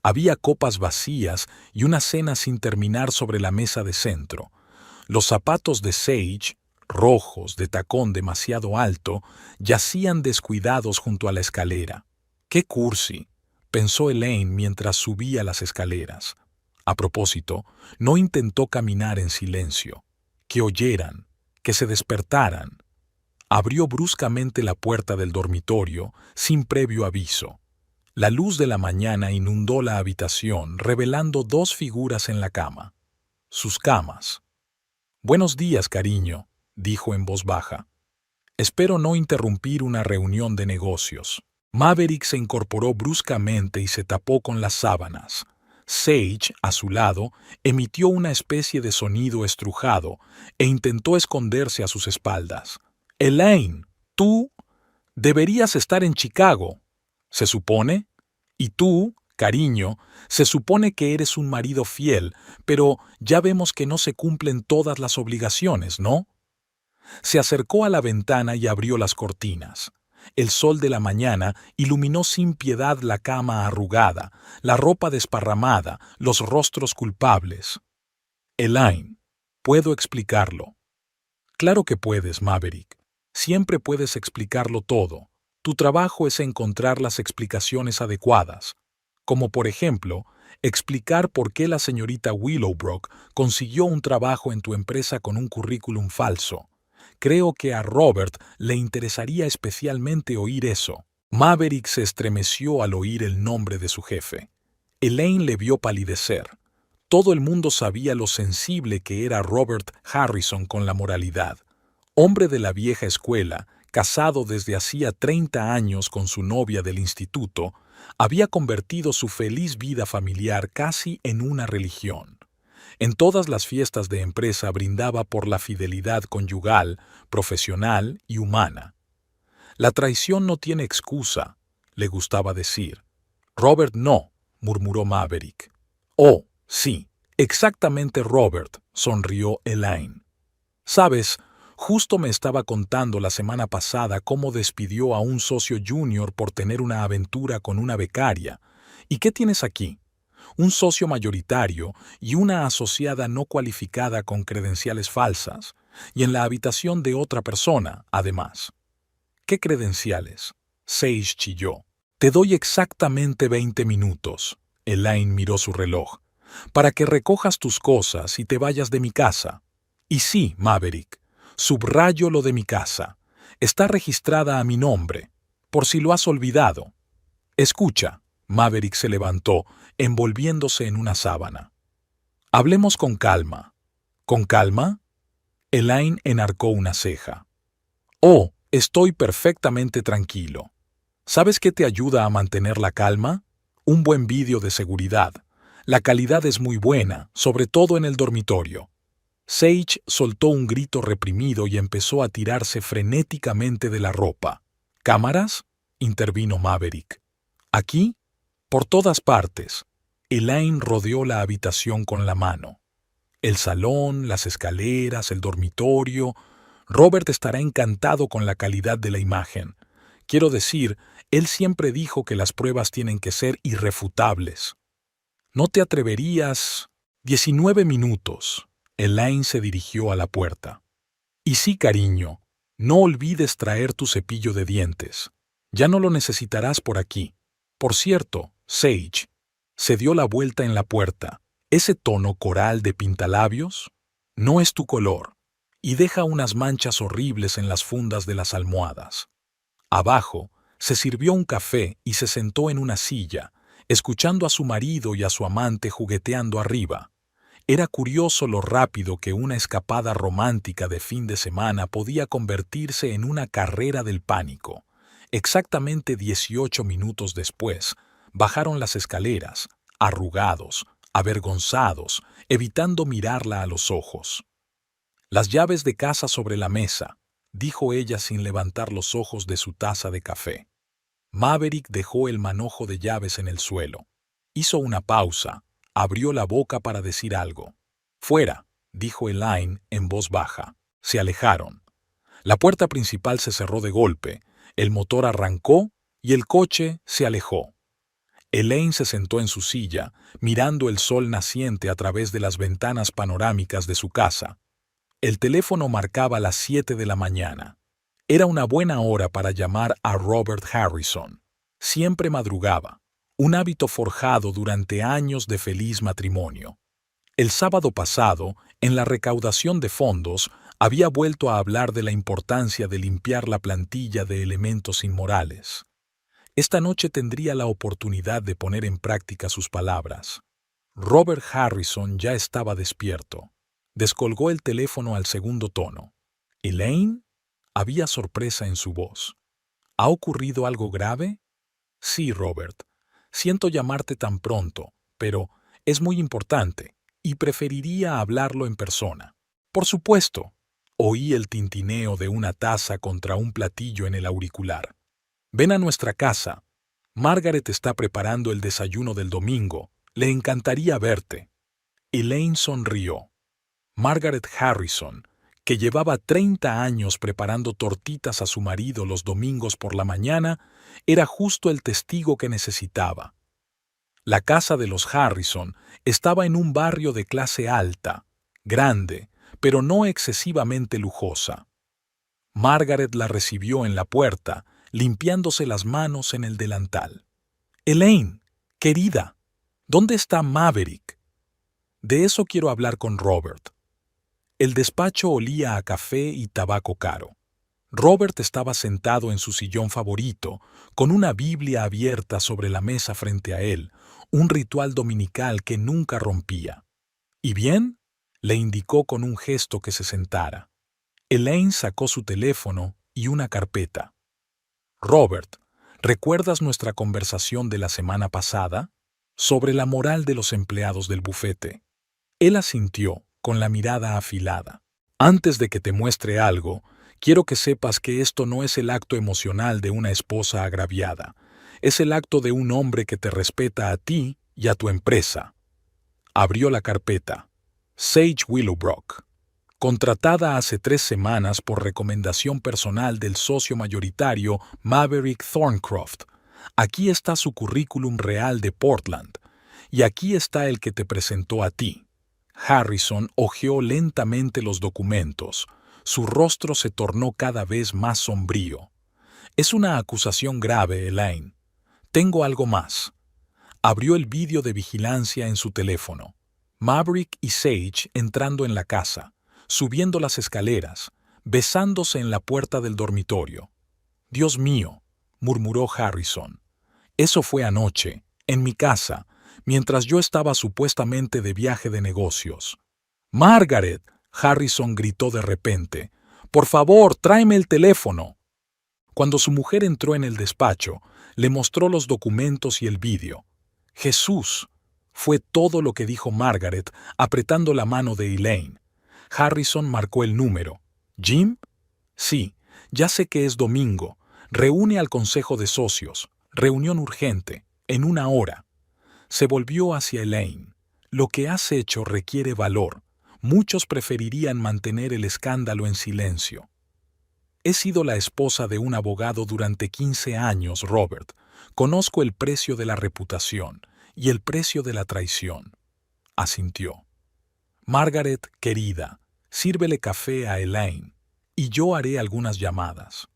Había copas vacías y una cena sin terminar sobre la mesa de centro. Los zapatos de Sage, rojos, de tacón demasiado alto, yacían descuidados junto a la escalera. ¡Qué cursi!, pensó Elaine mientras subía las escaleras. A propósito, no intentó caminar en silencio. Que oyeran, que se despertaran. Abrió bruscamente la puerta del dormitorio, sin previo aviso. La luz de la mañana inundó la habitación, revelando dos figuras en la cama. Sus camas. «Buenos días, cariño», dijo en voz baja. «Espero no interrumpir una reunión de negocios». Maverick se incorporó bruscamente y se tapó con las sábanas. Sage, a su lado, emitió una especie de sonido estrujado e intentó esconderse a sus espaldas. «Elaine, tú deberías estar en Chicago, ¿se supone? Y tú, cariño, se supone que eres un marido fiel, pero ya vemos que no se cumplen todas las obligaciones, ¿no?» Se acercó a la ventana y abrió las cortinas. El sol de la mañana iluminó sin piedad la cama arrugada, la ropa desparramada, los rostros culpables. «Elaine, puedo explicarlo». «Claro que puedes, Maverick. Siempre puedes explicarlo todo. Tu trabajo es encontrar las explicaciones adecuadas. Como por ejemplo, explicar por qué la señorita Willowbrook consiguió un trabajo en tu empresa con un currículum falso. Creo que a Robert le interesaría especialmente oír eso». Maverick se estremeció al oír el nombre de su jefe. Elaine le vio palidecer. Todo el mundo sabía lo sensible que era Robert Harrison con la moralidad. Hombre de la vieja escuela, casado desde hacía 30 años con su novia del instituto, había convertido su feliz vida familiar casi en una religión. En todas las fiestas de empresa brindaba por la fidelidad conyugal, profesional y humana. «La traición no tiene excusa», le gustaba decir. «Robert no», murmuró Maverick. «Oh, sí, exactamente Robert», sonrió Elaine. «Sabes, justo me estaba contando la semana pasada cómo despidió a un socio junior por tener una aventura con una becaria. ¿Y qué tienes aquí? Un socio mayoritario y una asociada no cualificada con credenciales falsas, y en la habitación de otra persona, además». «¿Qué credenciales?», Sage chilló. «Te doy exactamente 20 minutos», Elaine miró su reloj, «para que recojas tus cosas y te vayas de mi casa. Y sí, Maverick, subrayo lo de mi casa. Está registrada a mi nombre, por si lo has olvidado». «Escucha», Maverick se levantó, envolviéndose en una sábana. «Hablemos con calma». «¿Con calma?». Elaine enarcó una ceja. «Oh, estoy perfectamente tranquilo. ¿Sabes qué te ayuda a mantener la calma? Un buen vídeo de seguridad. La calidad es muy buena, sobre todo en el dormitorio». Sage soltó un grito reprimido y empezó a tirarse frenéticamente de la ropa. «¿Cámaras?», intervino Maverick. «¿Aquí?». «Por todas partes». Elaine rodeó la habitación con la mano. «El salón, las escaleras, el dormitorio. Robert estará encantado con la calidad de la imagen. Quiero decir, él siempre dijo que las pruebas tienen que ser irrefutables». «¿No te atreverías...?» 19 minutos. Elaine se dirigió a la puerta. «Y sí, cariño, no olvides traer tu cepillo de dientes. Ya no lo necesitarás por aquí. Por cierto, Sage». Se dio la vuelta en la puerta. «¿Ese tono coral de pintalabios? No es tu color. Y deja unas manchas horribles en las fundas de las almohadas». Abajo, se sirvió un café y se sentó en una silla, escuchando a su marido y a su amante jugueteando arriba. Era curioso lo rápido que una escapada romántica de fin de semana podía convertirse en una carrera del pánico. Exactamente 18 minutos después, bajaron las escaleras, arrugados, avergonzados, evitando mirarla a los ojos. «Las llaves de casa sobre la mesa», dijo ella sin levantar los ojos de su taza de café. Maverick dejó el manojo de llaves en el suelo. Hizo una pausa, Abrió la boca para decir algo. «Fuera», dijo Elaine en voz baja. Se alejaron. La puerta principal se cerró de golpe, el motor arrancó y el coche se alejó. Elaine se sentó en su silla, mirando el sol naciente a través de las ventanas panorámicas de su casa. El teléfono marcaba las 7 de la mañana. Era una buena hora para llamar a Robert Harrison. Siempre madrugaba, un hábito forjado durante años de feliz matrimonio. El sábado pasado, en la recaudación de fondos, había vuelto a hablar de la importancia de limpiar la plantilla de elementos inmorales. Esta noche tendría la oportunidad de poner en práctica sus palabras. Robert Harrison ya estaba despierto. Descolgó el teléfono al segundo tono. «¿Elaine?» Había sorpresa en su voz. «¿Ha ocurrido algo grave?» «Sí, Robert. Siento llamarte tan pronto, pero es muy importante y preferiría hablarlo en persona». «Por supuesto». Oí el tintineo de una taza contra un platillo en el auricular. «Ven a nuestra casa. Margaret está preparando el desayuno del domingo. Le encantaría verte». Elaine sonrió. Margaret Harrison, que llevaba 30 años preparando tortitas a su marido los domingos por la mañana, era justo el testigo que necesitaba. La casa de los Harrison estaba en un barrio de clase alta, grande, pero no excesivamente lujosa. Margaret la recibió en la puerta, limpiándose las manos en el delantal. «Elaine, querida, ¿dónde está Maverick?» «De eso quiero hablar con Robert». El despacho olía a café y tabaco caro. Robert estaba sentado en su sillón favorito, con una Biblia abierta sobre la mesa frente a él, un ritual dominical que nunca rompía. «¿Y bien?» le indicó con un gesto que se sentara. Elaine sacó su teléfono y una carpeta. «Robert, ¿recuerdas nuestra conversación de la semana pasada? Sobre la moral de los empleados del bufete». Él asintió, con la mirada afilada. «Antes de que te muestre algo, quiero que sepas que esto no es el acto emocional de una esposa agraviada. Es el acto de un hombre que te respeta a ti y a tu empresa». Abrió la carpeta. Sage Willowbrook. Contratada hace 3 semanas por recomendación personal del socio mayoritario Maverick Thorncroft. Aquí está su currículum real de Portland. Y aquí está el que te presentó a ti. Harrison hojeó lentamente los documentos. Su rostro se tornó cada vez más sombrío. «Es una acusación grave, Elaine. Tengo algo más». Abrió el vídeo de vigilancia en su teléfono. Maverick y Sage entrando en la casa, subiendo las escaleras, besándose en la puerta del dormitorio. «Dios mío», murmuró Harrison. «Eso fue anoche, en mi casa, mientras yo estaba supuestamente de viaje de negocios». «Margaret», Harrison gritó de repente, «por favor, tráeme el teléfono». Cuando su mujer entró en el despacho, le mostró los documentos y el vídeo. «Jesús», fue todo lo que dijo Margaret, apretando la mano de Elaine. Harrison marcó el número. «¿Jim?» «Sí, ya sé que es domingo. Reúne al consejo de socios. Reunión urgente, en 1 hora». Se volvió hacia Elaine. «Lo que has hecho requiere valor. Muchos preferirían mantener el escándalo en silencio». «He sido la esposa de un abogado durante 15 años, Robert. Conozco el precio de la reputación y el precio de la traición», asintió. «Margaret, querida, sírvele café a Elaine, y yo haré algunas llamadas».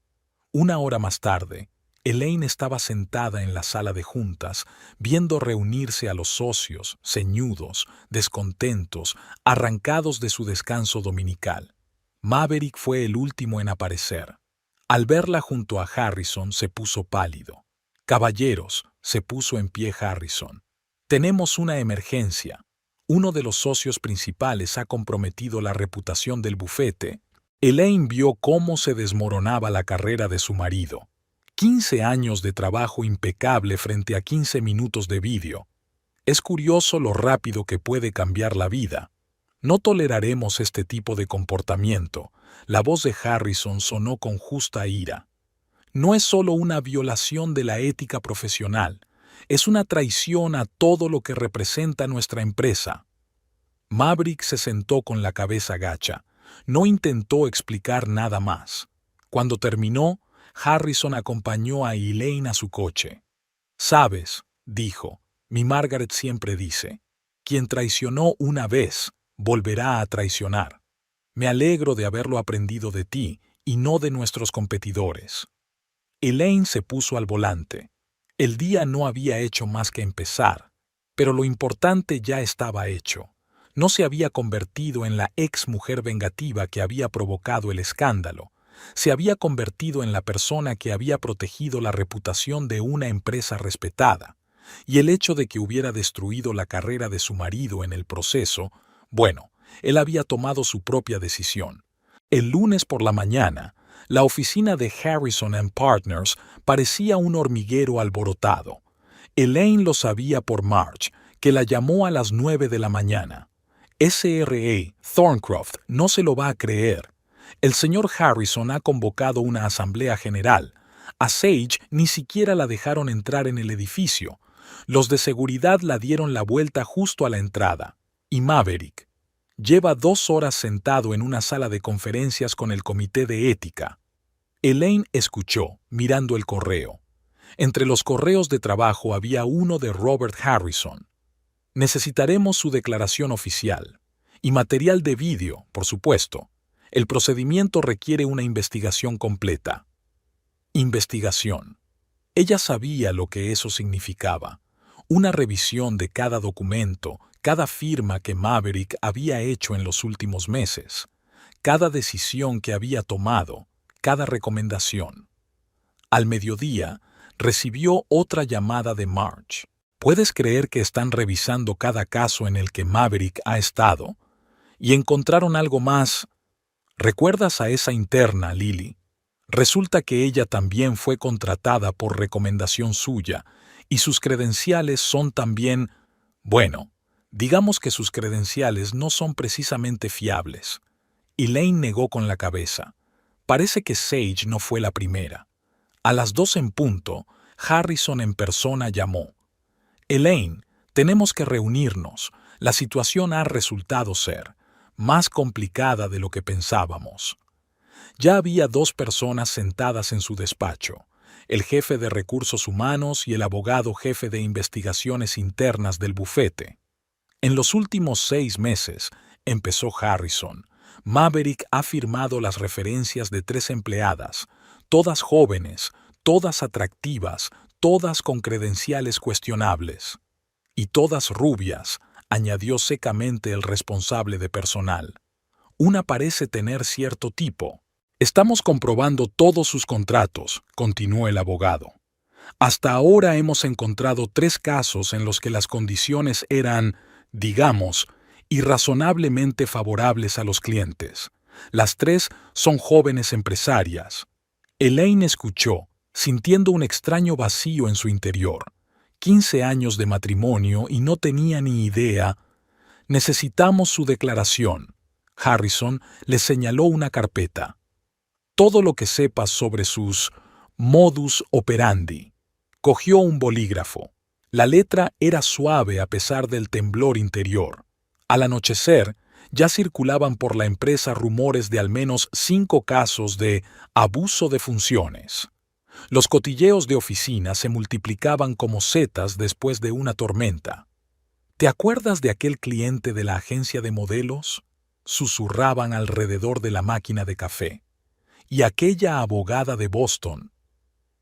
1 hora más tarde, Elaine estaba sentada en la sala de juntas, viendo reunirse a los socios, ceñudos, descontentos, arrancados de su descanso dominical. Maverick fue el último en aparecer. Al verla junto a Harrison se puso pálido. «Caballeros», se puso en pie Harrison. «Tenemos una emergencia. Uno de los socios principales ha comprometido la reputación del bufete». Elaine vio cómo se desmoronaba la carrera de su marido. 15 años de trabajo impecable frente a 15 minutos de vídeo. Es curioso lo rápido que puede cambiar la vida. «No toleraremos este tipo de comportamiento». La voz de Harrison sonó con justa ira. «No es solo una violación de la ética profesional, Es una traición a todo lo que representa nuestra empresa. Maverick se sentó con la cabeza gacha. No intentó explicar nada más. Cuando terminó, Harrison acompañó a Elaine a su coche. «Sabes», dijo, «mi Margaret siempre dice, quien traicionó una vez, volverá a traicionar. Me alegro de haberlo aprendido de ti y no de nuestros competidores». Elaine se puso al volante. El día no había hecho más que empezar, pero lo importante ya estaba hecho. No se había convertido en la ex mujer vengativa que había provocado el escándalo. Se había convertido en la persona que había protegido la reputación de una empresa respetada. Y el hecho de que hubiera destruido la carrera de su marido en el proceso, bueno, él había tomado su propia decisión. El lunes por la mañana, la oficina de Harrison & Partners parecía un hormiguero alborotado. Elaine lo sabía por Marge, que la llamó a las 9 de la mañana. SRA, Thorncroft, no se lo va a creer. El señor Harrison ha convocado una asamblea general. A Sage ni siquiera la dejaron entrar en el edificio. Los de seguridad la dieron la vuelta justo a la entrada. Y Maverick lleva 2 horas sentado en una sala de conferencias con el comité de ética. Elaine escuchó, mirando el correo. Entre los correos de trabajo había uno de Robert Harrison. Necesitaremos su declaración oficial. Y material de vídeo, por supuesto. El procedimiento requiere una investigación completa. Investigación. Ella sabía lo que eso significaba. Una revisión de cada documento, cada firma que Maverick había hecho en los últimos meses, cada decisión que había tomado, cada recomendación. Al mediodía, recibió otra llamada de Marge. ¿Puedes creer que están revisando cada caso en el que Maverick ha estado? Y encontraron algo más. ¿Recuerdas a esa interna, Lily? Resulta que ella también fue contratada por recomendación suya, y sus credenciales son también, bueno, digamos que sus credenciales no son precisamente fiables. Elaine negó con la cabeza. Parece que Sage no fue la primera. A las 2 en punto, Harrison en persona llamó. Elaine, tenemos que reunirnos. La situación ha resultado ser más complicada de lo que pensábamos. Ya había 2 personas sentadas en su despacho, el jefe de recursos humanos y el abogado jefe de investigaciones internas del bufete. En los últimos 6 meses, empezó Harrison, Maverick ha firmado las referencias de 3 empleadas, todas jóvenes, todas atractivas, todas con credenciales cuestionables. Y todas rubias, añadió secamente el responsable de personal. Una parece tener cierto tipo. Estamos comprobando todos sus contratos, continuó el abogado. Hasta ahora hemos encontrado 3 casos en los que las condiciones eran, digamos, irrazonablemente favorables a los clientes. Las 3 son jóvenes empresarias. Elaine escuchó, sintiendo un extraño vacío en su interior. 15 años de matrimonio y no tenía ni idea. Necesitamos su declaración. Harrison le señaló una carpeta. Todo lo que sepas sobre sus modus operandi. Cogió un bolígrafo. La letra era suave a pesar del temblor interior. Al anochecer, ya circulaban por la empresa rumores de al menos 5 casos de abuso de funciones. Los cotilleos de oficina se multiplicaban como setas después de una tormenta. ¿Te acuerdas de aquel cliente de la agencia de modelos? Susurraban alrededor de la máquina de café. Y aquella abogada de Boston.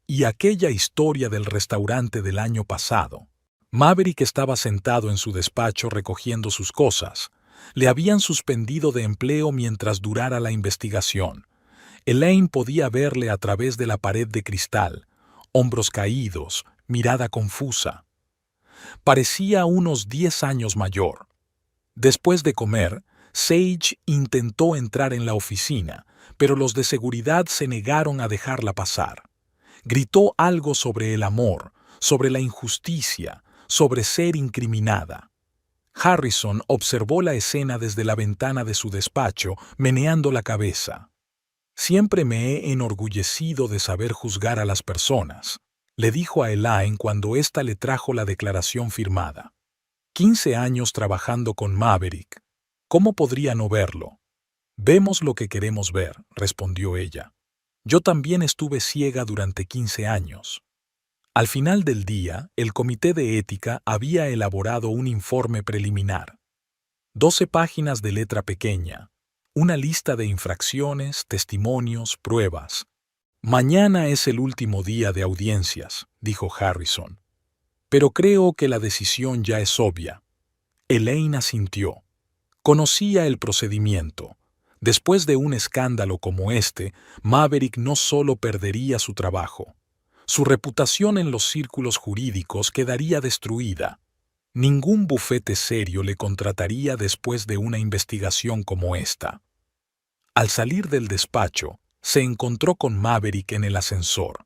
Y aquella historia del restaurante del año pasado. Maverick estaba sentado en su despacho recogiendo sus cosas. Le habían suspendido de empleo mientras durara la investigación. Elaine podía verle a través de la pared de cristal, hombros caídos, mirada confusa. Parecía unos 10 años mayor. Después de comer, Sage intentó entrar en la oficina, pero los de seguridad se negaron a dejarla pasar. Gritó algo sobre el amor, sobre la injusticia, sobre ser incriminada. Harrison observó la escena desde la ventana de su despacho, meneando la cabeza. Siempre me he enorgullecido de saber juzgar a las personas. le dijo a Elaine cuando ésta le trajo la declaración firmada. 15 años trabajando con Maverick. ¿Cómo podría no verlo? Vemos lo que queremos ver, respondió ella. Yo también estuve ciega durante 15 años. Al final del día, el Comité de Ética había elaborado un informe preliminar. 12 páginas de letra pequeña, una lista de infracciones, testimonios, pruebas. Mañana es el último día de audiencias, dijo Harrison. Pero creo que la decisión ya es obvia. Elaine asintió. Conocía el procedimiento. Después de un escándalo como este, Maverick no solo perdería su trabajo. Su reputación en los círculos jurídicos quedaría destruida. Ningún bufete serio le contrataría después de una investigación como esta. Al salir del despacho, se encontró con Maverick en el ascensor.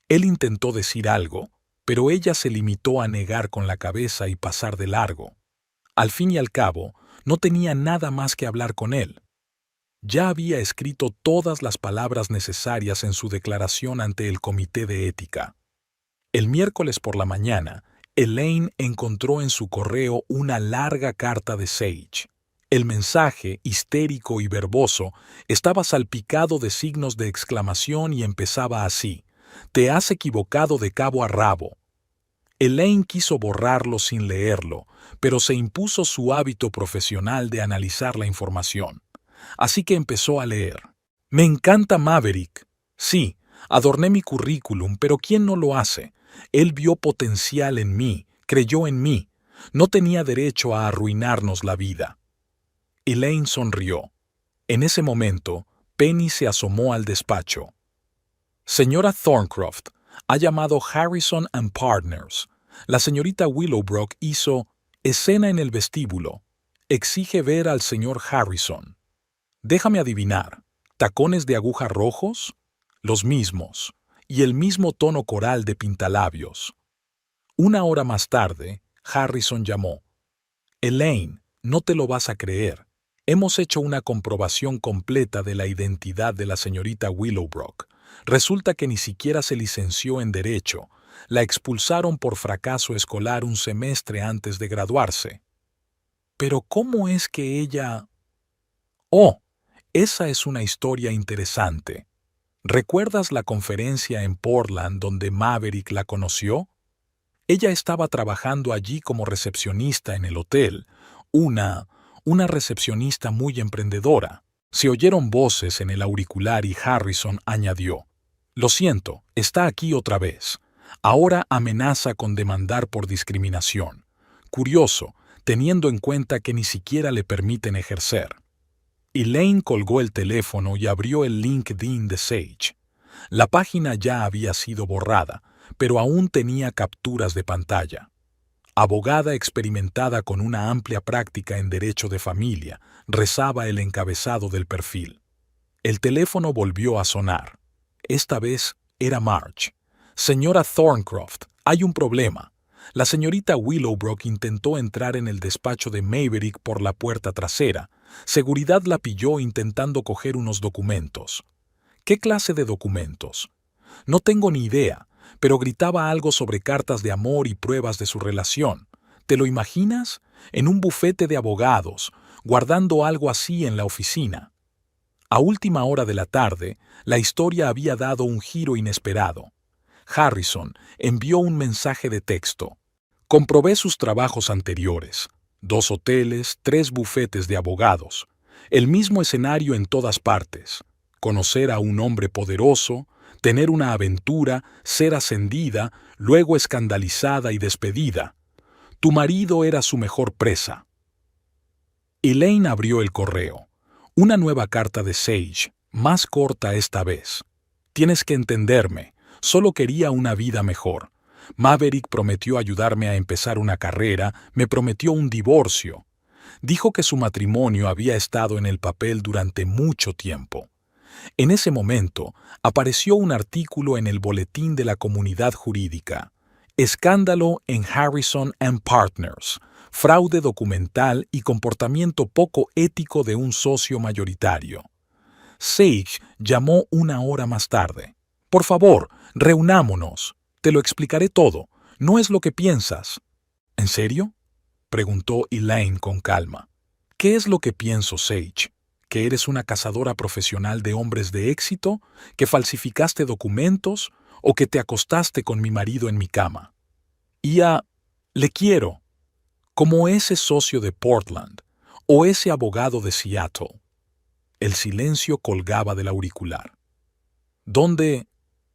Él intentó decir algo, pero ella se limitó a negar con la cabeza y pasar de largo. Al fin y al cabo, no tenía nada más que hablar con él. Ya había escrito todas las palabras necesarias en su declaración ante el Comité de Ética. El miércoles por la mañana, Elaine encontró en su correo una larga carta de Sage. El mensaje, histérico y verboso, estaba salpicado de signos de exclamación y empezaba así: «Te has equivocado de cabo a rabo». Elaine quiso borrarlo sin leerlo, pero se impuso su hábito profesional de analizar la información. Así que empezó a leer. «Me encanta Maverick. Sí, adorné mi currículum, pero ¿quién no lo hace? Él vio potencial en mí, creyó en mí. No tenía derecho a arruinarnos la vida». Elaine sonrió. En ese momento, Penny se asomó al despacho. «Señora Thorncroft, ha llamado Harrison and Partners. La señorita Willowbrook hizo escena en el vestíbulo. Exige ver al señor Harrison». «Déjame adivinar. ¿Tacones de aguja rojos?» «Los mismos. Y el mismo tono coral de pintalabios». Una hora más tarde, Harrison llamó. «Elaine, no te lo vas a creer. Hemos hecho una comprobación completa de la identidad de la señorita Willowbrook. Resulta que ni siquiera se licenció en Derecho. La expulsaron por fracaso escolar un semestre antes de graduarse». «¿Pero cómo es que ella...?» «Oh, esa es una historia interesante. ¿Recuerdas la conferencia en Portland donde Maverick la conoció? Ella estaba trabajando allí como recepcionista en el hotel, una recepcionista muy emprendedora». Se oyeron voces en el auricular y Harrison añadió: «Lo siento, está aquí otra vez. Ahora amenaza con demandar por discriminación. Curioso, teniendo en cuenta que ni siquiera le permiten ejercer». Elaine colgó el teléfono y abrió el LinkedIn de Sage. La página ya había sido borrada, pero aún tenía capturas de pantalla. «Abogada experimentada con una amplia práctica en derecho de familia», rezaba el encabezado del perfil. El teléfono volvió a sonar. Esta vez era Marge. «Señora Thorncroft, hay un problema. La señorita Willowbrook intentó entrar en el despacho de Maverick por la puerta trasera. Seguridad la pilló intentando coger unos documentos». «¿Qué clase de documentos?» «No tengo ni idea, pero gritaba algo sobre cartas de amor y pruebas de su relación. ¿Te lo imaginas? En un bufete de abogados, guardando algo así en la oficina». A última hora de la tarde, la historia había dado un giro inesperado. Harrison envió un mensaje de texto. «Comprobé sus trabajos anteriores. 2 hoteles, 3 bufetes de abogados. El mismo escenario en todas partes. Conocer a un hombre poderoso, tener una aventura, ser ascendida, luego escandalizada y despedida. Tu marido era su mejor presa». Elaine abrió el correo. Una nueva carta de Sage, más corta esta vez. «Tienes que entenderme. Solo quería una vida mejor. Maverick prometió ayudarme a empezar una carrera, me prometió un divorcio. Dijo que su matrimonio había estado en el papel durante mucho tiempo». En ese momento, apareció un artículo en el boletín de la comunidad jurídica. «Escándalo en Harrison and Partners. Fraude documental y comportamiento poco ético de un socio mayoritario». Sage llamó una hora más tarde. «Por favor, reunámonos». Te lo explicaré todo. No es lo que piensas. ¿En serio? Preguntó Elaine con calma. ¿Qué es lo que pienso, Sage? ¿Que eres una cazadora profesional de hombres de éxito? ¿Que falsificaste documentos? ¿O que te acostaste con mi marido en mi cama? Le quiero, como ese socio de Portland o ese abogado de Seattle. El silencio colgaba del auricular. ¿Dónde?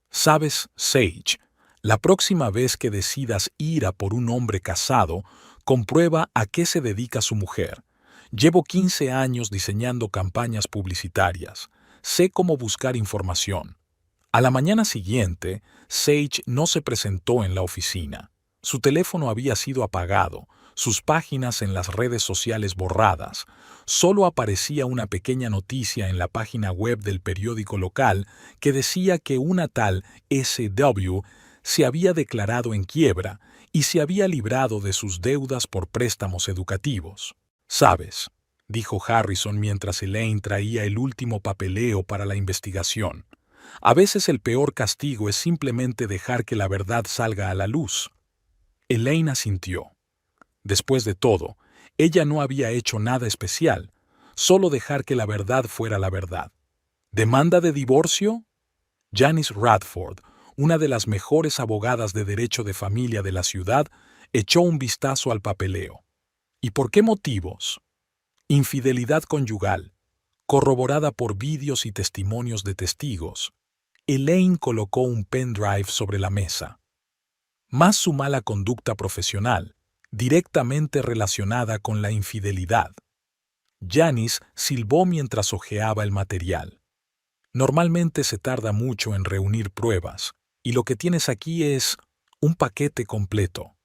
Sabes, Sage, la próxima vez que decidas ir a por un hombre casado, comprueba a qué se dedica su mujer. Llevo 15 años diseñando campañas publicitarias. Sé cómo buscar información. A la mañana siguiente, Sage no se presentó en la oficina. Su teléfono había sido apagado, sus páginas en las redes sociales borradas. Solo aparecía una pequeña noticia en la página web del periódico local que decía que una tal SW se había declarado en quiebra y se había librado de sus deudas por préstamos educativos. «¿Sabes?», dijo Harrison mientras Elaine traía el último papeleo para la investigación. «A veces el peor castigo es simplemente dejar que la verdad salga a la luz». Elaine asintió. Después de todo, ella no había hecho nada especial, solo dejar que la verdad fuera la verdad. ¿Demanda de divorcio? Janice Radford, una de las mejores abogadas de derecho de familia de la ciudad, echó un vistazo al papeleo. ¿Y por qué motivos? Infidelidad conyugal, corroborada por vídeos y testimonios de testigos. Elaine colocó un pendrive sobre la mesa. Más su mala conducta profesional, directamente relacionada con la infidelidad. Janice silbó mientras hojeaba el material. Normalmente se tarda mucho en reunir pruebas, y lo que tienes aquí es un paquete completo.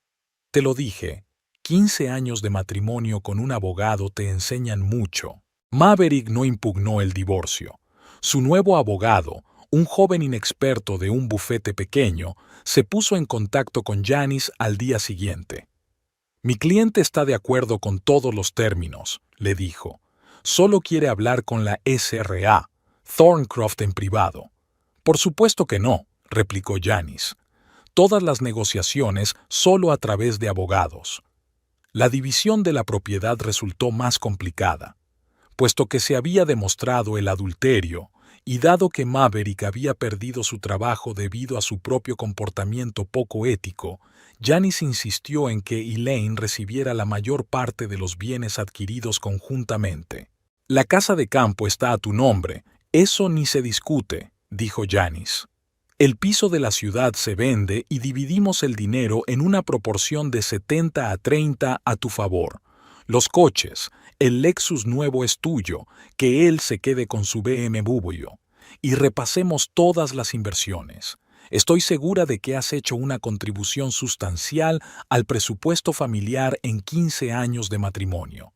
Te lo dije, 15 años de matrimonio con un abogado te enseñan mucho. Maverick no impugnó el divorcio. Su nuevo abogado, un joven inexperto de un bufete pequeño, se puso en contacto con Janice al día siguiente. «Mi cliente está de acuerdo con todos los términos», le dijo. «Solo quiere hablar con la SRA, Thorncroft en privado». «Por supuesto que no», replicó Janice. «Todas las negociaciones solo a través de abogados». La división de la propiedad resultó más complicada. Puesto que se había demostrado el adulterio, y dado que Maverick había perdido su trabajo debido a su propio comportamiento poco ético, Janice insistió en que Elaine recibiera la mayor parte de los bienes adquiridos conjuntamente. «La casa de campo está a tu nombre, eso ni se discute», dijo Janice. «El piso de la ciudad se vende y dividimos el dinero en una proporción de 70 a 30 a tu favor. Los coches, el Lexus nuevo es tuyo, que él se quede con su BMW. Y repasemos todas las inversiones. Estoy segura de que has hecho una contribución sustancial al presupuesto familiar en 15 años de matrimonio».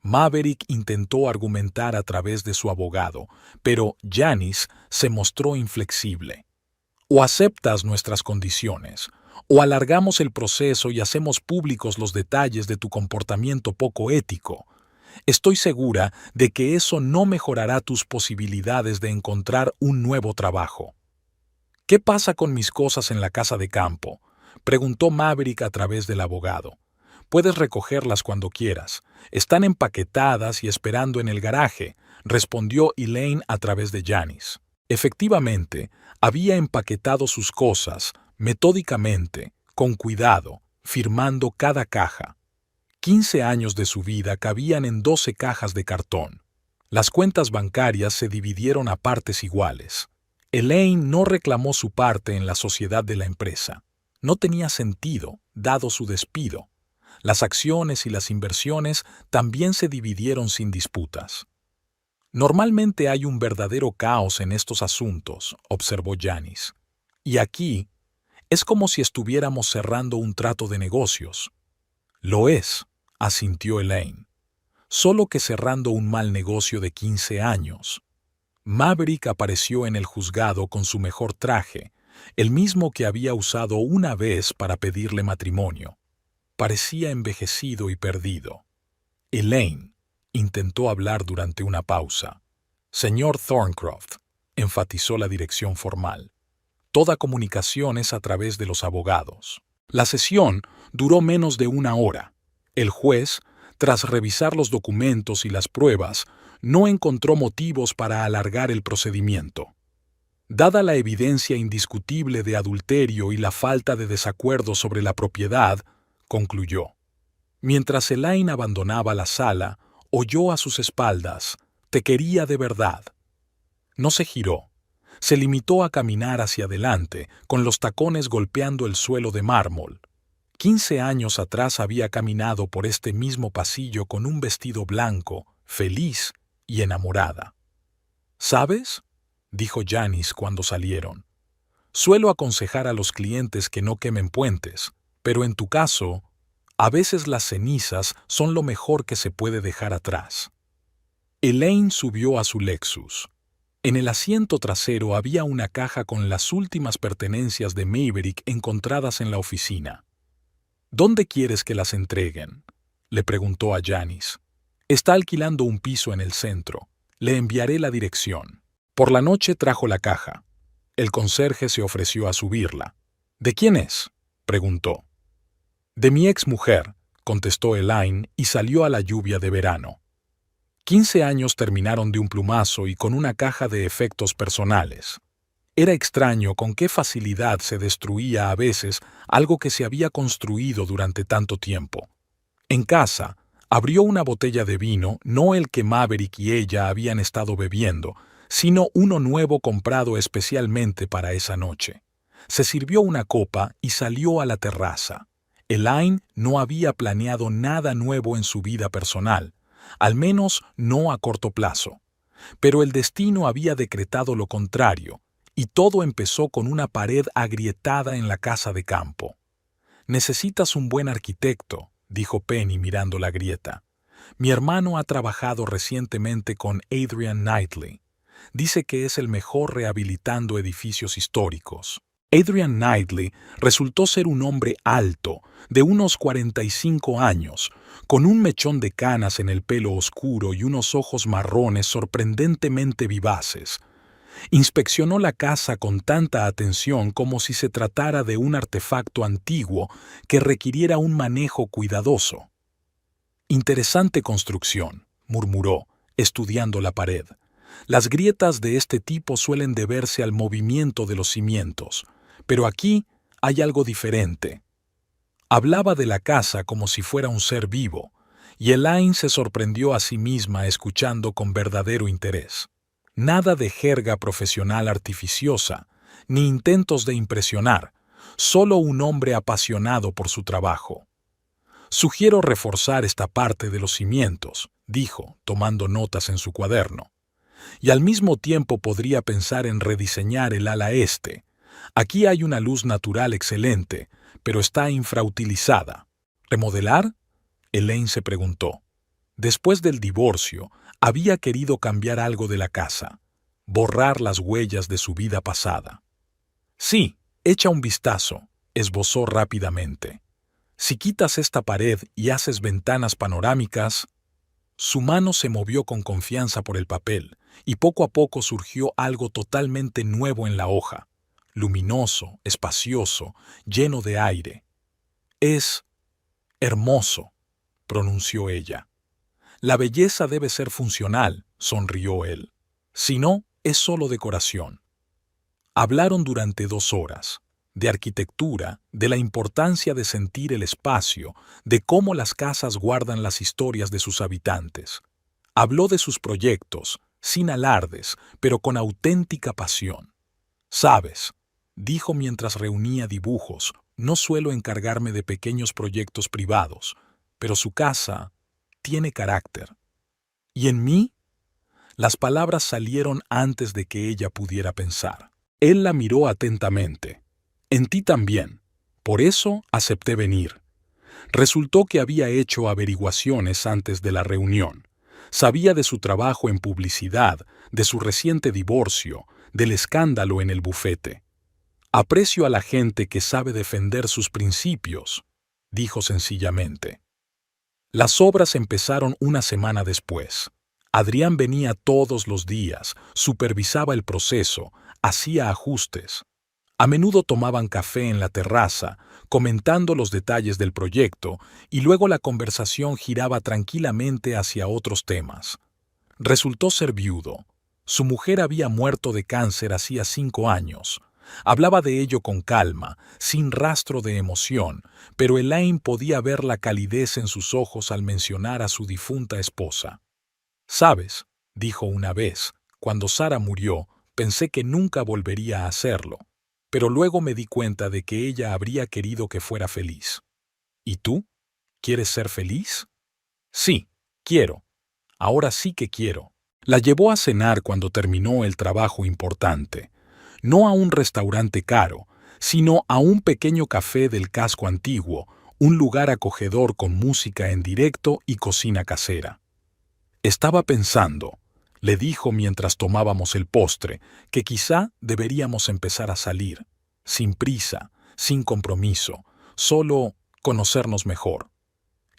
Maverick intentó argumentar a través de su abogado, pero Janice se mostró inflexible. «O aceptas nuestras condiciones, o alargamos el proceso y hacemos públicos los detalles de tu comportamiento poco ético. Estoy segura de que eso no mejorará tus posibilidades de encontrar un nuevo trabajo». «¿Qué pasa con mis cosas en la casa de campo?», preguntó Maverick a través del abogado. «Puedes recogerlas cuando quieras. Están empaquetadas y esperando en el garaje», respondió Elaine a través de Janice. Efectivamente, había empaquetado sus cosas, metódicamente, con cuidado, firmando cada caja. 15 años de su vida cabían en 12 cajas de cartón. Las cuentas bancarias se dividieron a partes iguales. Elaine no reclamó su parte en la sociedad de la empresa. No tenía sentido, dado su despido. Las acciones y las inversiones también se dividieron sin disputas. «Normalmente hay un verdadero caos en estos asuntos», observó Janice. «Y aquí es como si estuviéramos cerrando un trato de negocios». «Lo es», asintió Elaine. «Solo que cerrando un mal negocio de 15 años». Maverick apareció en el juzgado con su mejor traje, el mismo que había usado una vez para pedirle matrimonio. Parecía envejecido y perdido. Elaine intentó hablar durante una pausa. «Señor Thorncroft», enfatizó la dirección formal. Toda comunicación es a través de los abogados. La sesión duró menos de 1 hora. El juez, tras revisar los documentos y las pruebas, no encontró motivos para alargar el procedimiento. Dada la evidencia indiscutible de adulterio y la falta de desacuerdo sobre la propiedad, concluyó. Mientras Elaine abandonaba la sala, oyó a sus espaldas: «Te quería de verdad». No se giró. Se limitó a caminar hacia adelante, con los tacones golpeando el suelo de mármol. 15 años atrás había caminado por este mismo pasillo con un vestido blanco, feliz y enamorada. «¿Sabes?», dijo Janice cuando salieron. «Suelo aconsejar a los clientes que no quemen puentes, pero en tu caso, a veces las cenizas son lo mejor que se puede dejar atrás». Elaine subió a su Lexus. En el asiento trasero había una caja con las últimas pertenencias de Maverick encontradas en la oficina. «¿Dónde quieres que las entreguen?», le preguntó a Janice. «Está alquilando un piso en el centro. Le enviaré la dirección». Por la noche trajo la caja. El conserje se ofreció a subirla. «¿De quién es?», preguntó. «De mi exmujer», contestó Elaine y salió a la lluvia de verano. 15 años terminaron de un plumazo y con una caja de efectos personales. Era extraño con qué facilidad se destruía a veces algo que se había construido durante tanto tiempo. En casa, abrió una botella de vino, no el que Maverick y ella habían estado bebiendo, sino uno nuevo comprado especialmente para esa noche. Se sirvió una copa y salió a la terraza. Elaine no había planeado nada nuevo en su vida personal, al menos no a corto plazo. Pero el destino había decretado lo contrario, y todo empezó con una pared agrietada en la casa de campo. «Necesitas un buen arquitecto», dijo Penny mirando la grieta. «Mi hermano ha trabajado recientemente con Adrian Knightley. Dice que es el mejor rehabilitando edificios históricos». Adrian Knightley resultó ser un hombre alto, de unos 45 años, con un mechón de canas en el pelo oscuro y unos ojos marrones sorprendentemente vivaces. Inspeccionó la casa con tanta atención como si se tratara de un artefacto antiguo que requiriera un manejo cuidadoso. «Interesante construcción», murmuró, estudiando la pared. «Las grietas de este tipo suelen deberse al movimiento de los cimientos, pero aquí hay algo diferente». Hablaba de la casa como si fuera un ser vivo, y Elaine se sorprendió a sí misma escuchando con verdadero interés. Nada de jerga profesional artificiosa, ni intentos de impresionar, solo un hombre apasionado por su trabajo. «Sugiero reforzar esta parte de los cimientos», dijo, tomando notas en su cuaderno. «Y al mismo tiempo podría pensar en rediseñar el ala este. Aquí hay una luz natural excelente, pero está infrautilizada». «¿Remodelar?», Elaine se preguntó. Después del divorcio, había querido cambiar algo de la casa, borrar las huellas de su vida pasada. «Sí, echa un vistazo», esbozó rápidamente. «Si quitas esta pared y haces ventanas panorámicas». Su mano se movió con confianza por el papel, y poco a poco surgió algo totalmente nuevo en la hoja, luminoso, espacioso, lleno de aire. «Es hermoso», pronunció ella. «La belleza debe ser funcional», sonrió él. «Si no, es solo decoración». Hablaron durante 2 horas, de arquitectura, de la importancia de sentir el espacio, de cómo las casas guardan las historias de sus habitantes. Habló de sus proyectos, sin alardes, pero con auténtica pasión. «¿Sabes?», dijo mientras reunía dibujos, «no suelo encargarme de pequeños proyectos privados, pero su casa tiene carácter». «¿Y en mí?». Las palabras salieron antes de que ella pudiera pensar. Él la miró atentamente. «En ti también. Por eso acepté venir». Resultó que había hecho averiguaciones antes de la reunión. Sabía de su trabajo en publicidad, de su reciente divorcio, del escándalo en el bufete. «Aprecio a la gente que sabe defender sus principios», dijo sencillamente. Las obras empezaron una semana después. Adrián venía todos los días, supervisaba el proceso, hacía ajustes. A menudo tomaban café en la terraza, comentando los detalles del proyecto, y luego la conversación giraba tranquilamente hacia otros temas. Resultó ser viudo. Su mujer había muerto de cáncer hacía 5 años. Hablaba de ello con calma, sin rastro de emoción, pero Elaine podía ver la calidez en sus ojos al mencionar a su difunta esposa. «¿Sabes?», dijo una vez, «cuando Sara murió, pensé que nunca volvería a hacerlo, pero luego me di cuenta de que ella habría querido que fuera feliz». «¿Y tú? ¿Quieres ser feliz?» «Sí, quiero. Ahora sí que quiero». La llevó a cenar cuando terminó el trabajo importante. No a un restaurante caro, sino a un pequeño café del casco antiguo, un lugar acogedor con música en directo y cocina casera. «Estaba pensando», le dijo mientras tomábamos el postre, «que quizá deberíamos empezar a salir, sin prisa, sin compromiso, solo conocernos mejor».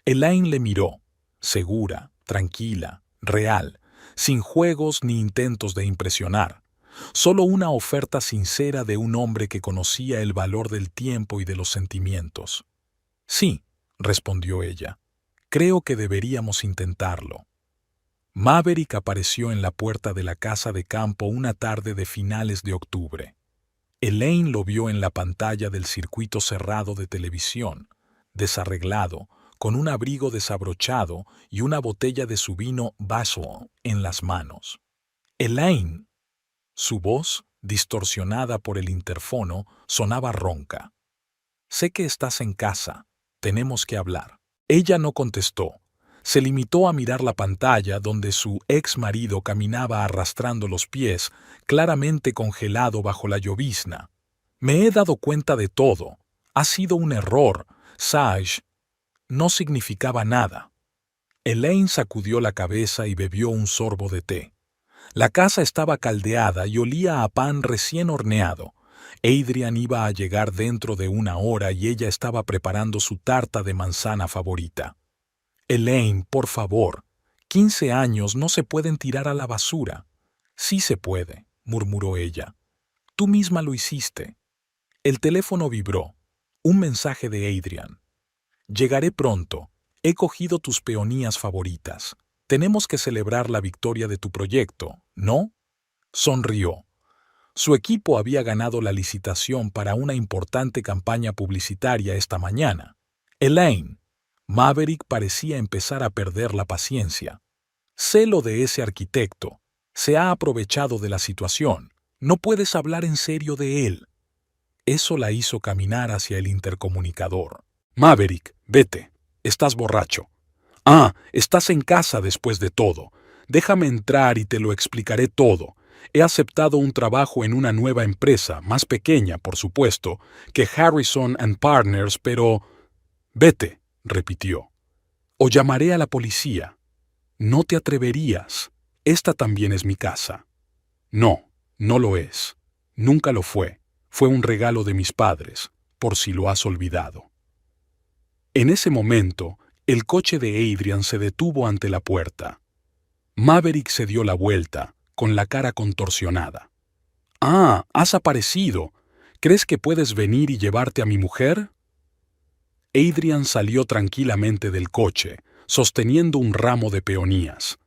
Elaine le miró, segura, tranquila, real, sin juegos ni intentos de impresionar. Solo una oferta sincera de un hombre que conocía el valor del tiempo y de los sentimientos. «Sí», respondió ella, «creo que deberíamos intentarlo». Maverick apareció en la puerta de la casa de campo una tarde de finales de octubre. Elaine lo vio en la pantalla del circuito cerrado de televisión, desarreglado, con un abrigo desabrochado y una botella de su vino Basel en las manos. «Elaine». Su voz, distorsionada por el interfono, sonaba ronca. «Sé que estás en casa. Tenemos que hablar». Ella no contestó. Se limitó a mirar la pantalla donde su ex marido caminaba arrastrando los pies, claramente congelado bajo la llovizna. «Me he dado cuenta de todo. Ha sido un error. Sage no significaba nada». Elaine sacudió la cabeza y bebió un sorbo de té. La casa estaba caldeada y olía a pan recién horneado. Adrian iba a llegar dentro de 1 hora y ella estaba preparando su tarta de manzana favorita. «Elaine, por favor, 15 años no se pueden tirar a la basura». «Sí se puede», murmuró ella. «Tú misma lo hiciste». El teléfono vibró. Un mensaje de Adrian. «Llegaré pronto. He cogido tus peonías favoritas. Tenemos que celebrar la victoria de tu proyecto, ¿no?». Sonrió. Su equipo había ganado la licitación para una importante campaña publicitaria esta mañana. «Elaine». Maverick parecía empezar a perder la paciencia. «Sé lo de ese arquitecto. Se ha aprovechado de la situación. No puedes hablar en serio de él». Eso la hizo caminar hacia el intercomunicador. «Maverick, vete. Estás borracho». «Ah, estás en casa después de todo. Déjame entrar y te lo explicaré todo. He aceptado un trabajo en una nueva empresa, más pequeña, por supuesto, que Harrison & Partners, pero...». «Vete», repitió. «O llamaré a la policía». «No te atreverías. Esta también es mi casa». «No, no lo es. Nunca lo fue. Fue un regalo de mis padres, por si lo has olvidado». En ese momento, el coche de Adrian se detuvo ante la puerta. Maverick se dio la vuelta, con la cara contorsionada. «Ah, has aparecido. ¿Crees que puedes venir y llevarte a mi mujer?». Adrian salió tranquilamente del coche, sosteniendo un ramo de peonías.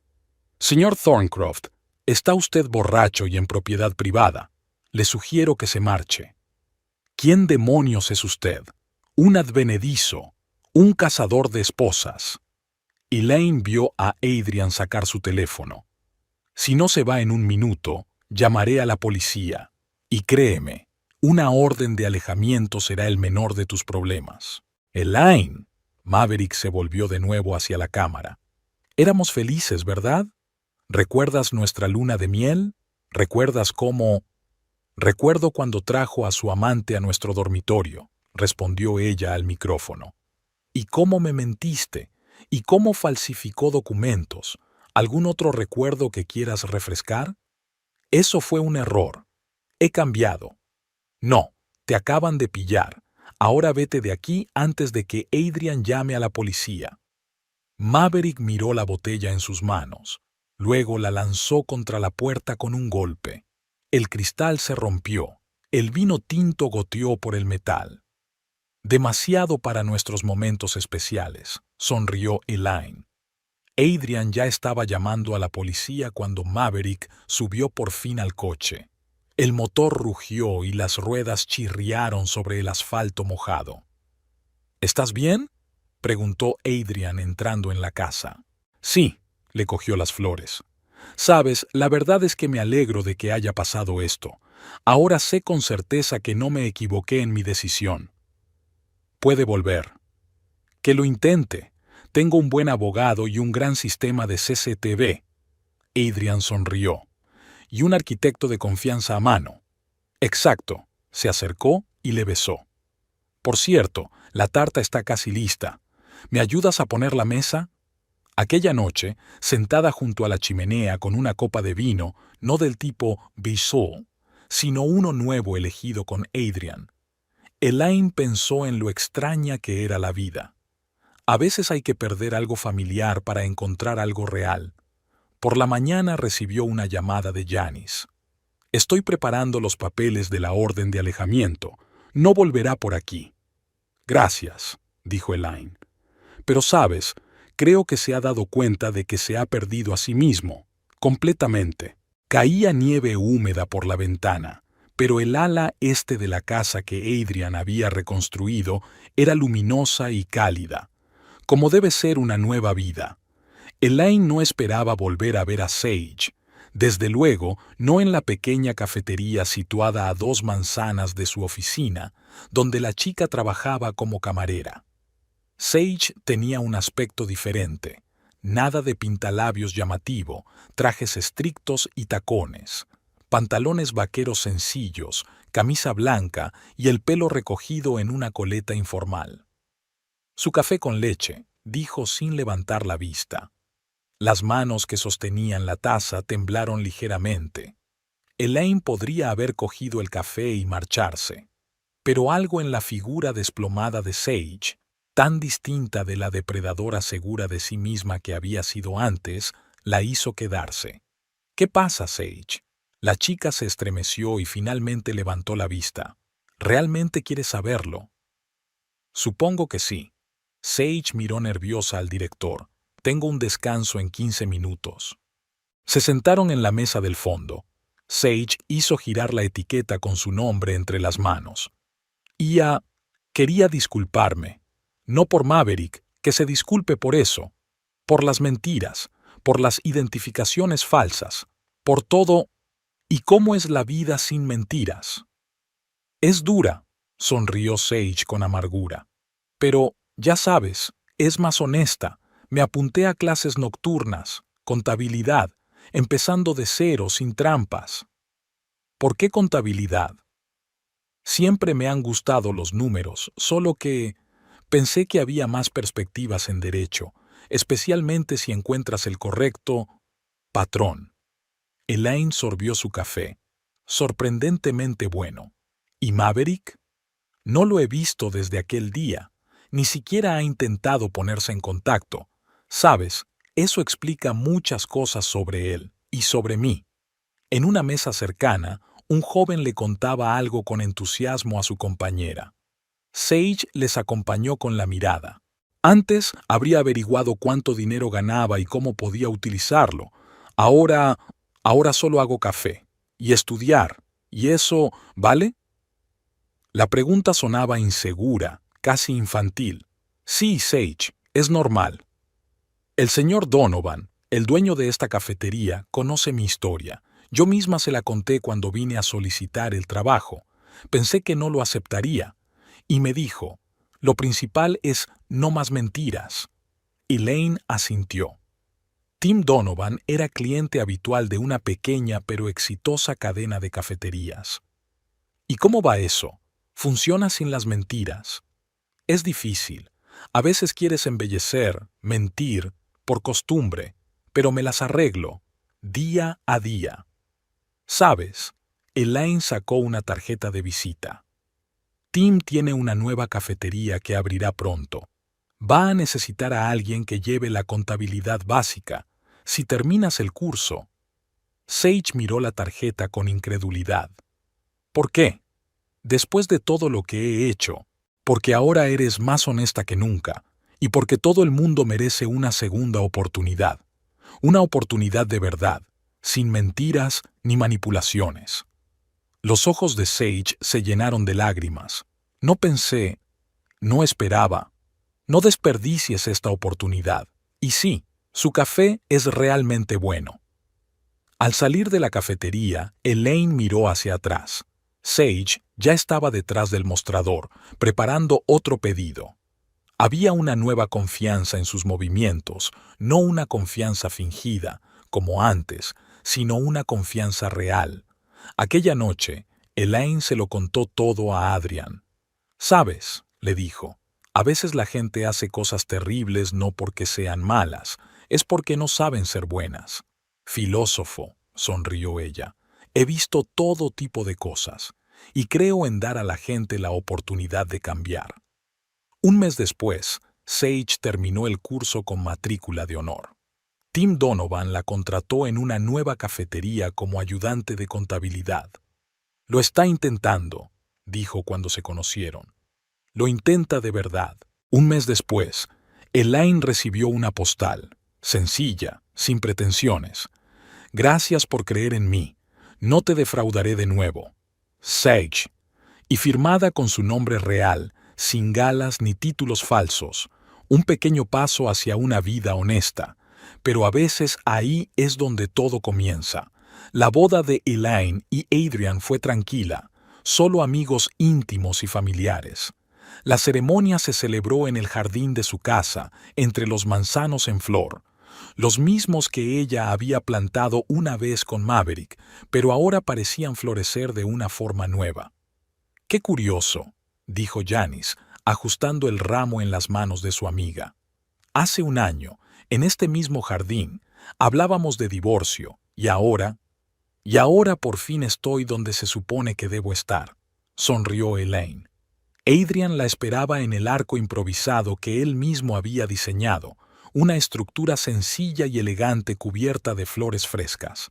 «Señor Thorncroft, está usted borracho y en propiedad privada. Le sugiero que se marche». «¿Quién demonios es usted? Un advenedizo, un cazador de esposas». Elaine vio a Adrian sacar su teléfono. «Si no se va en 1 minuto, llamaré a la policía. Y créeme, una orden de alejamiento será el menor de tus problemas». «Elaine». Maverick se volvió de nuevo hacia la cámara. «Éramos felices, ¿verdad? ¿Recuerdas nuestra luna de miel? ¿Recuerdas cómo...». «Recuerdo cuando trajo a su amante a nuestro dormitorio», respondió ella al micrófono. «¿Y cómo me mentiste? ¿Y cómo falsificó documentos? ¿Algún otro recuerdo que quieras refrescar?». «Eso fue un error. He cambiado». «No, te acaban de pillar. Ahora vete de aquí antes de que Adrian llame a la policía». Maverick miró la botella en sus manos. Luego la lanzó contra la puerta con un golpe. El cristal se rompió El vino tinto goteó por el metal. Demasiado para nuestros momentos especiales, sonrió Elaine. Adrian ya estaba llamando a la policía cuando Maverick subió por fin al coche. El motor rugió y las ruedas chirriaron sobre el asfalto mojado. ¿Estás bien?, preguntó Adrian entrando en la casa. Sí, le cogió las flores. Sabes, la verdad es que me alegro de que haya pasado esto. Ahora sé con certeza que no me equivoqué en mi decisión. Puede volver. Que lo intente. Tengo un buen abogado y un gran sistema de CCTV. Adrian sonrió. Y un arquitecto de confianza a mano. Exacto. Se acercó y le besó. Por cierto, la tarta está casi lista. ¿Me ayudas a poner la mesa? Aquella noche, sentada junto a la chimenea con una copa de vino, no del tipo Bissau, sino uno nuevo elegido con Adrian, Elaine pensó en lo extraña que era la vida. A veces hay que perder algo familiar para encontrar algo real. Por la mañana recibió una llamada de Janice. Estoy preparando los papeles de la orden de alejamiento. No volverá por aquí. Gracias, dijo Elaine. Pero sabes, creo que se ha dado cuenta de que se ha perdido a sí mismo, completamente. Caía nieve húmeda por la ventana, pero el ala este de la casa que Adrian había reconstruido era luminosa y cálida, como debe ser una nueva vida. Elaine no esperaba volver a ver a Sage, desde luego no en la pequeña cafetería situada a 2 manzanas de su oficina, donde la chica trabajaba como camarera. Sage tenía un aspecto diferente, nada de pintalabios llamativo, trajes estrictos y tacones, pantalones vaqueros sencillos, camisa blanca y el pelo recogido en una coleta informal. Su café con leche, dijo sin levantar la vista. Las manos que sostenían la taza temblaron ligeramente. Elaine podría haber cogido el café y marcharse, pero algo en la figura desplomada de Sage, tan distinta de la depredadora segura de sí misma que había sido antes, la hizo quedarse. ¿Qué pasa, Sage? La chica se estremeció y finalmente levantó la vista. ¿Realmente quieres saberlo? Supongo que sí. Sage miró nerviosa al director. Tengo un descanso en 15 minutos. Se sentaron en la mesa del fondo. Sage hizo girar la etiqueta con su nombre entre las manos. Quería disculparme. No por Maverick, que se disculpe por eso. Por las mentiras, por las identificaciones falsas, por todo. ¿Y cómo es la vida sin mentiras? Es dura, sonrió Sage con amargura. Pero, ya sabes, es más honesta. Me apunté a clases nocturnas, contabilidad, empezando de cero, sin trampas. ¿Por qué contabilidad? Siempre me han gustado los números, solo que pensé que había más perspectivas en derecho, especialmente si encuentras el correcto patrón. Elaine sorbió su café, sorprendentemente bueno. ¿Y Maverick? No lo he visto desde aquel día. Ni siquiera ha intentado ponerse en contacto. Sabes, eso explica muchas cosas sobre él y sobre mí. En una mesa cercana, un joven le contaba algo con entusiasmo a su compañera. Sage les acompañó con la mirada. Antes habría averiguado cuánto dinero ganaba y cómo podía utilizarlo. Ahora solo hago café y estudiar. ¿Y eso vale? La pregunta sonaba insegura, casi infantil. Sí, Sage, es normal. El señor Donovan, el dueño de esta cafetería, conoce mi historia. Yo misma se la conté cuando vine a solicitar el trabajo. Pensé que no lo aceptaría. Y me dijo, lo principal es no más mentiras. Elaine asintió. Tim Donovan era cliente habitual de una pequeña pero exitosa cadena de cafeterías. ¿Y cómo va eso? ¿Funciona sin las mentiras? Es difícil. A veces quieres embellecer, mentir, por costumbre, pero me las arreglo, día a día. ¿Sabes? Elaine sacó una tarjeta de visita. Tim tiene una nueva cafetería que abrirá pronto. Va a necesitar a alguien que lleve la contabilidad básica. Si terminas el curso. Sage miró la tarjeta con incredulidad. ¿Por qué? después de todo lo que he hecho, porque ahora eres más honesta que nunca, y porque todo el mundo merece una segunda oportunidad, una oportunidad de verdad, sin mentiras ni manipulaciones. Los ojos de Sage se llenaron de lágrimas. No pensé, no esperaba, no desperdicies esta oportunidad. Y sí, su café es realmente bueno. Al salir de la cafetería, Elaine miró hacia atrás. Sage ya estaba detrás del mostrador, preparando otro pedido. Había una nueva confianza en sus movimientos, no una confianza fingida, como antes, sino una confianza real. Aquella noche, Elaine se lo contó todo a Adrian. «Sabes», le dijo, «a veces la gente hace cosas terribles no porque sean malas, es porque no saben ser buenas». «Filósofo», sonrió ella, «he visto todo tipo de cosas, y creo en dar a la gente la oportunidad de cambiar». Un mes después, Sage terminó el curso con matrícula de honor. Tim Donovan la contrató en una nueva cafetería como ayudante de contabilidad. «Lo está intentando», dijo cuando se conocieron. «Lo intenta de verdad». Un mes después, Elaine recibió una postal, sencilla, sin pretensiones. «Gracias por creer en mí. No te defraudaré de nuevo. Sage». Y firmada con su nombre real, sin galas ni títulos falsos, un pequeño paso hacia una vida honesta. Pero a veces ahí es donde todo comienza. La boda de Elaine y Adrian fue tranquila, solo amigos íntimos y familiares. La ceremonia se celebró en el jardín de su casa, entre los manzanos en flor, los mismos que ella había plantado una vez con Maverick, pero ahora parecían florecer de una forma nueva. «Qué curioso», dijo Janice, ajustando el ramo en las manos de su amiga. «Hace un año, en este mismo jardín, hablábamos de divorcio, y ahora por fin estoy donde se supone que debo estar», sonrió Elaine. Adrian la esperaba en el arco improvisado que él mismo había diseñado, una estructura sencilla y elegante cubierta de flores frescas,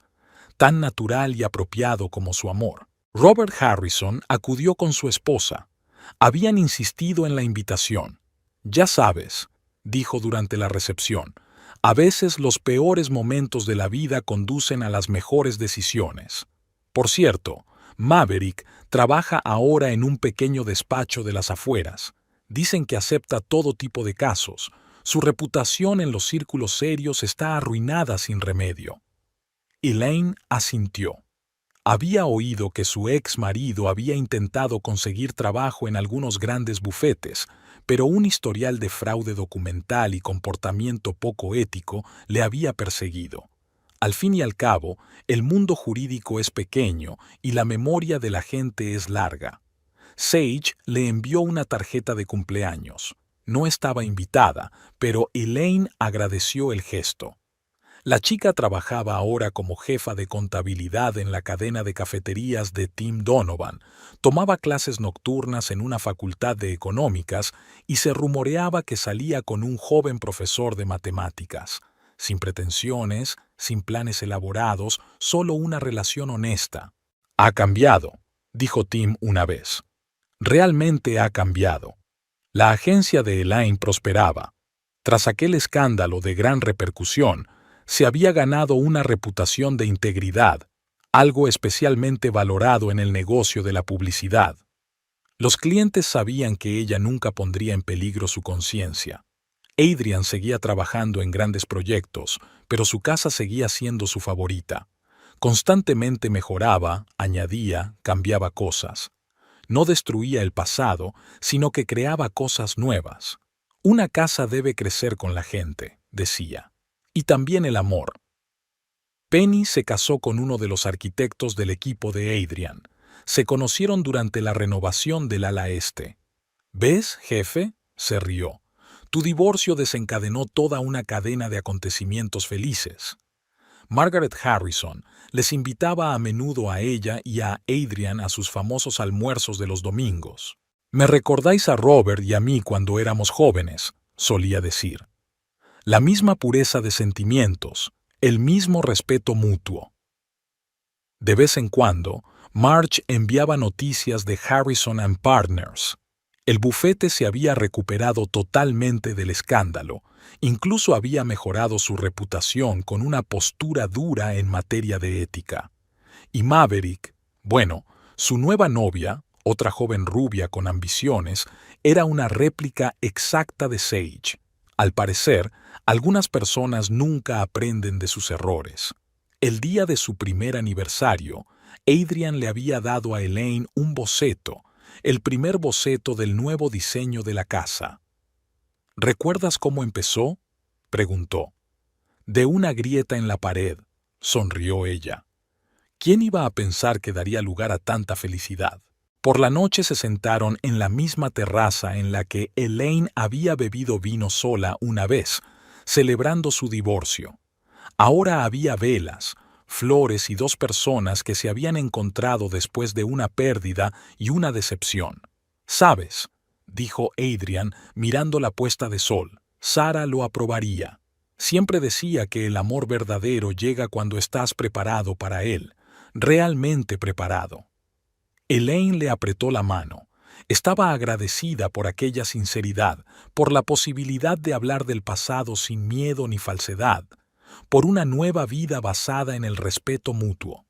tan natural y apropiado como su amor. Robert Harrison acudió con su esposa. Habían insistido en la invitación. «Ya sabes», dijo durante la recepción, «a veces los peores momentos de la vida conducen a las mejores decisiones». Por cierto, Maverick trabaja ahora en un pequeño despacho de las afueras. Dicen que acepta todo tipo de casos. Su reputación en los círculos serios está arruinada sin remedio. Elaine asintió. Había oído que su ex marido había intentado conseguir trabajo en algunos grandes bufetes, pero un historial de fraude documental y comportamiento poco ético le había perseguido. Al fin y al cabo, el mundo jurídico es pequeño y la memoria de la gente es larga. Sage le envió una tarjeta de cumpleaños. No estaba invitada, pero Elaine agradeció el gesto. La chica trabajaba ahora como jefa de contabilidad en la cadena de cafeterías de Tim Donovan, tomaba clases nocturnas en una facultad de económicas y se rumoreaba que salía con un joven profesor de matemáticas. Sin pretensiones, sin planes elaborados, solo una relación honesta. «Ha cambiado», dijo Tim una vez. «Realmente ha cambiado». La agencia de Elaine prosperaba. Tras aquel escándalo de gran repercusión, se había ganado una reputación de integridad, algo especialmente valorado en el negocio de la publicidad. Los clientes sabían que ella nunca pondría en peligro su conciencia. Adrian seguía trabajando en grandes proyectos, pero su casa seguía siendo su favorita. Constantemente mejoraba, añadía, cambiaba cosas. No destruía el pasado, sino que creaba cosas nuevas. Una casa debe crecer con la gente, decía. Y también el amor. Penny se casó con uno de los arquitectos del equipo de Adrian. Se conocieron durante la renovación del ala este. «¿Ves, jefe?», se rió. «Tu divorcio desencadenó toda una cadena de acontecimientos felices». Margaret Harrison les invitaba a menudo a ella y a Adrian a sus famosos almuerzos de los domingos. «Me recordáis a Robert y a mí cuando éramos jóvenes», solía decir. La misma pureza de sentimientos, el mismo respeto mutuo. De vez en cuando, Marge enviaba noticias de Harrison and Partners. El bufete se había recuperado totalmente del escándalo, incluso había mejorado su reputación con una postura dura en materia de ética. Y Maverick, bueno, su nueva novia, otra joven rubia con ambiciones, era una réplica exacta de Sage. Al parecer, algunas personas nunca aprenden de sus errores. El día de su primer aniversario, Adrian le había dado a Elaine un boceto, el primer boceto del nuevo diseño de la casa. ¿Recuerdas cómo empezó?, preguntó. De una grieta en la pared, sonrió ella. ¿Quién iba a pensar que daría lugar a tanta felicidad? Por la noche se sentaron en la misma terraza en la que Elaine había bebido vino sola una vez, celebrando su divorcio. Ahora había velas, flores y dos personas que se habían encontrado después de una pérdida y una decepción. «¿Sabes?», dijo Adrian mirando la puesta de sol. «Sarah lo aprobaría. Siempre decía que el amor verdadero llega cuando estás preparado para él, realmente preparado». Elaine le apretó la mano. Estaba agradecida por aquella sinceridad, por la posibilidad de hablar del pasado sin miedo ni falsedad, por una nueva vida basada en el respeto mutuo.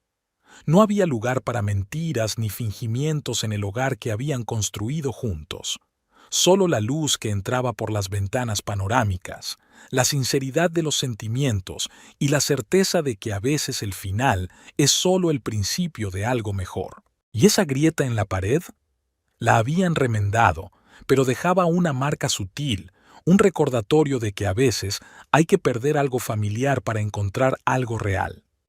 No había lugar para mentiras ni fingimientos en el hogar que habían construido juntos. Solo la luz que entraba por las ventanas panorámicas, la sinceridad de los sentimientos y la certeza de que a veces el final es solo el principio de algo mejor. ¿Y esa grieta en la pared? La habían remendado, pero dejaba una marca sutil, un recordatorio de que a veces hay que perder algo familiar para encontrar algo real.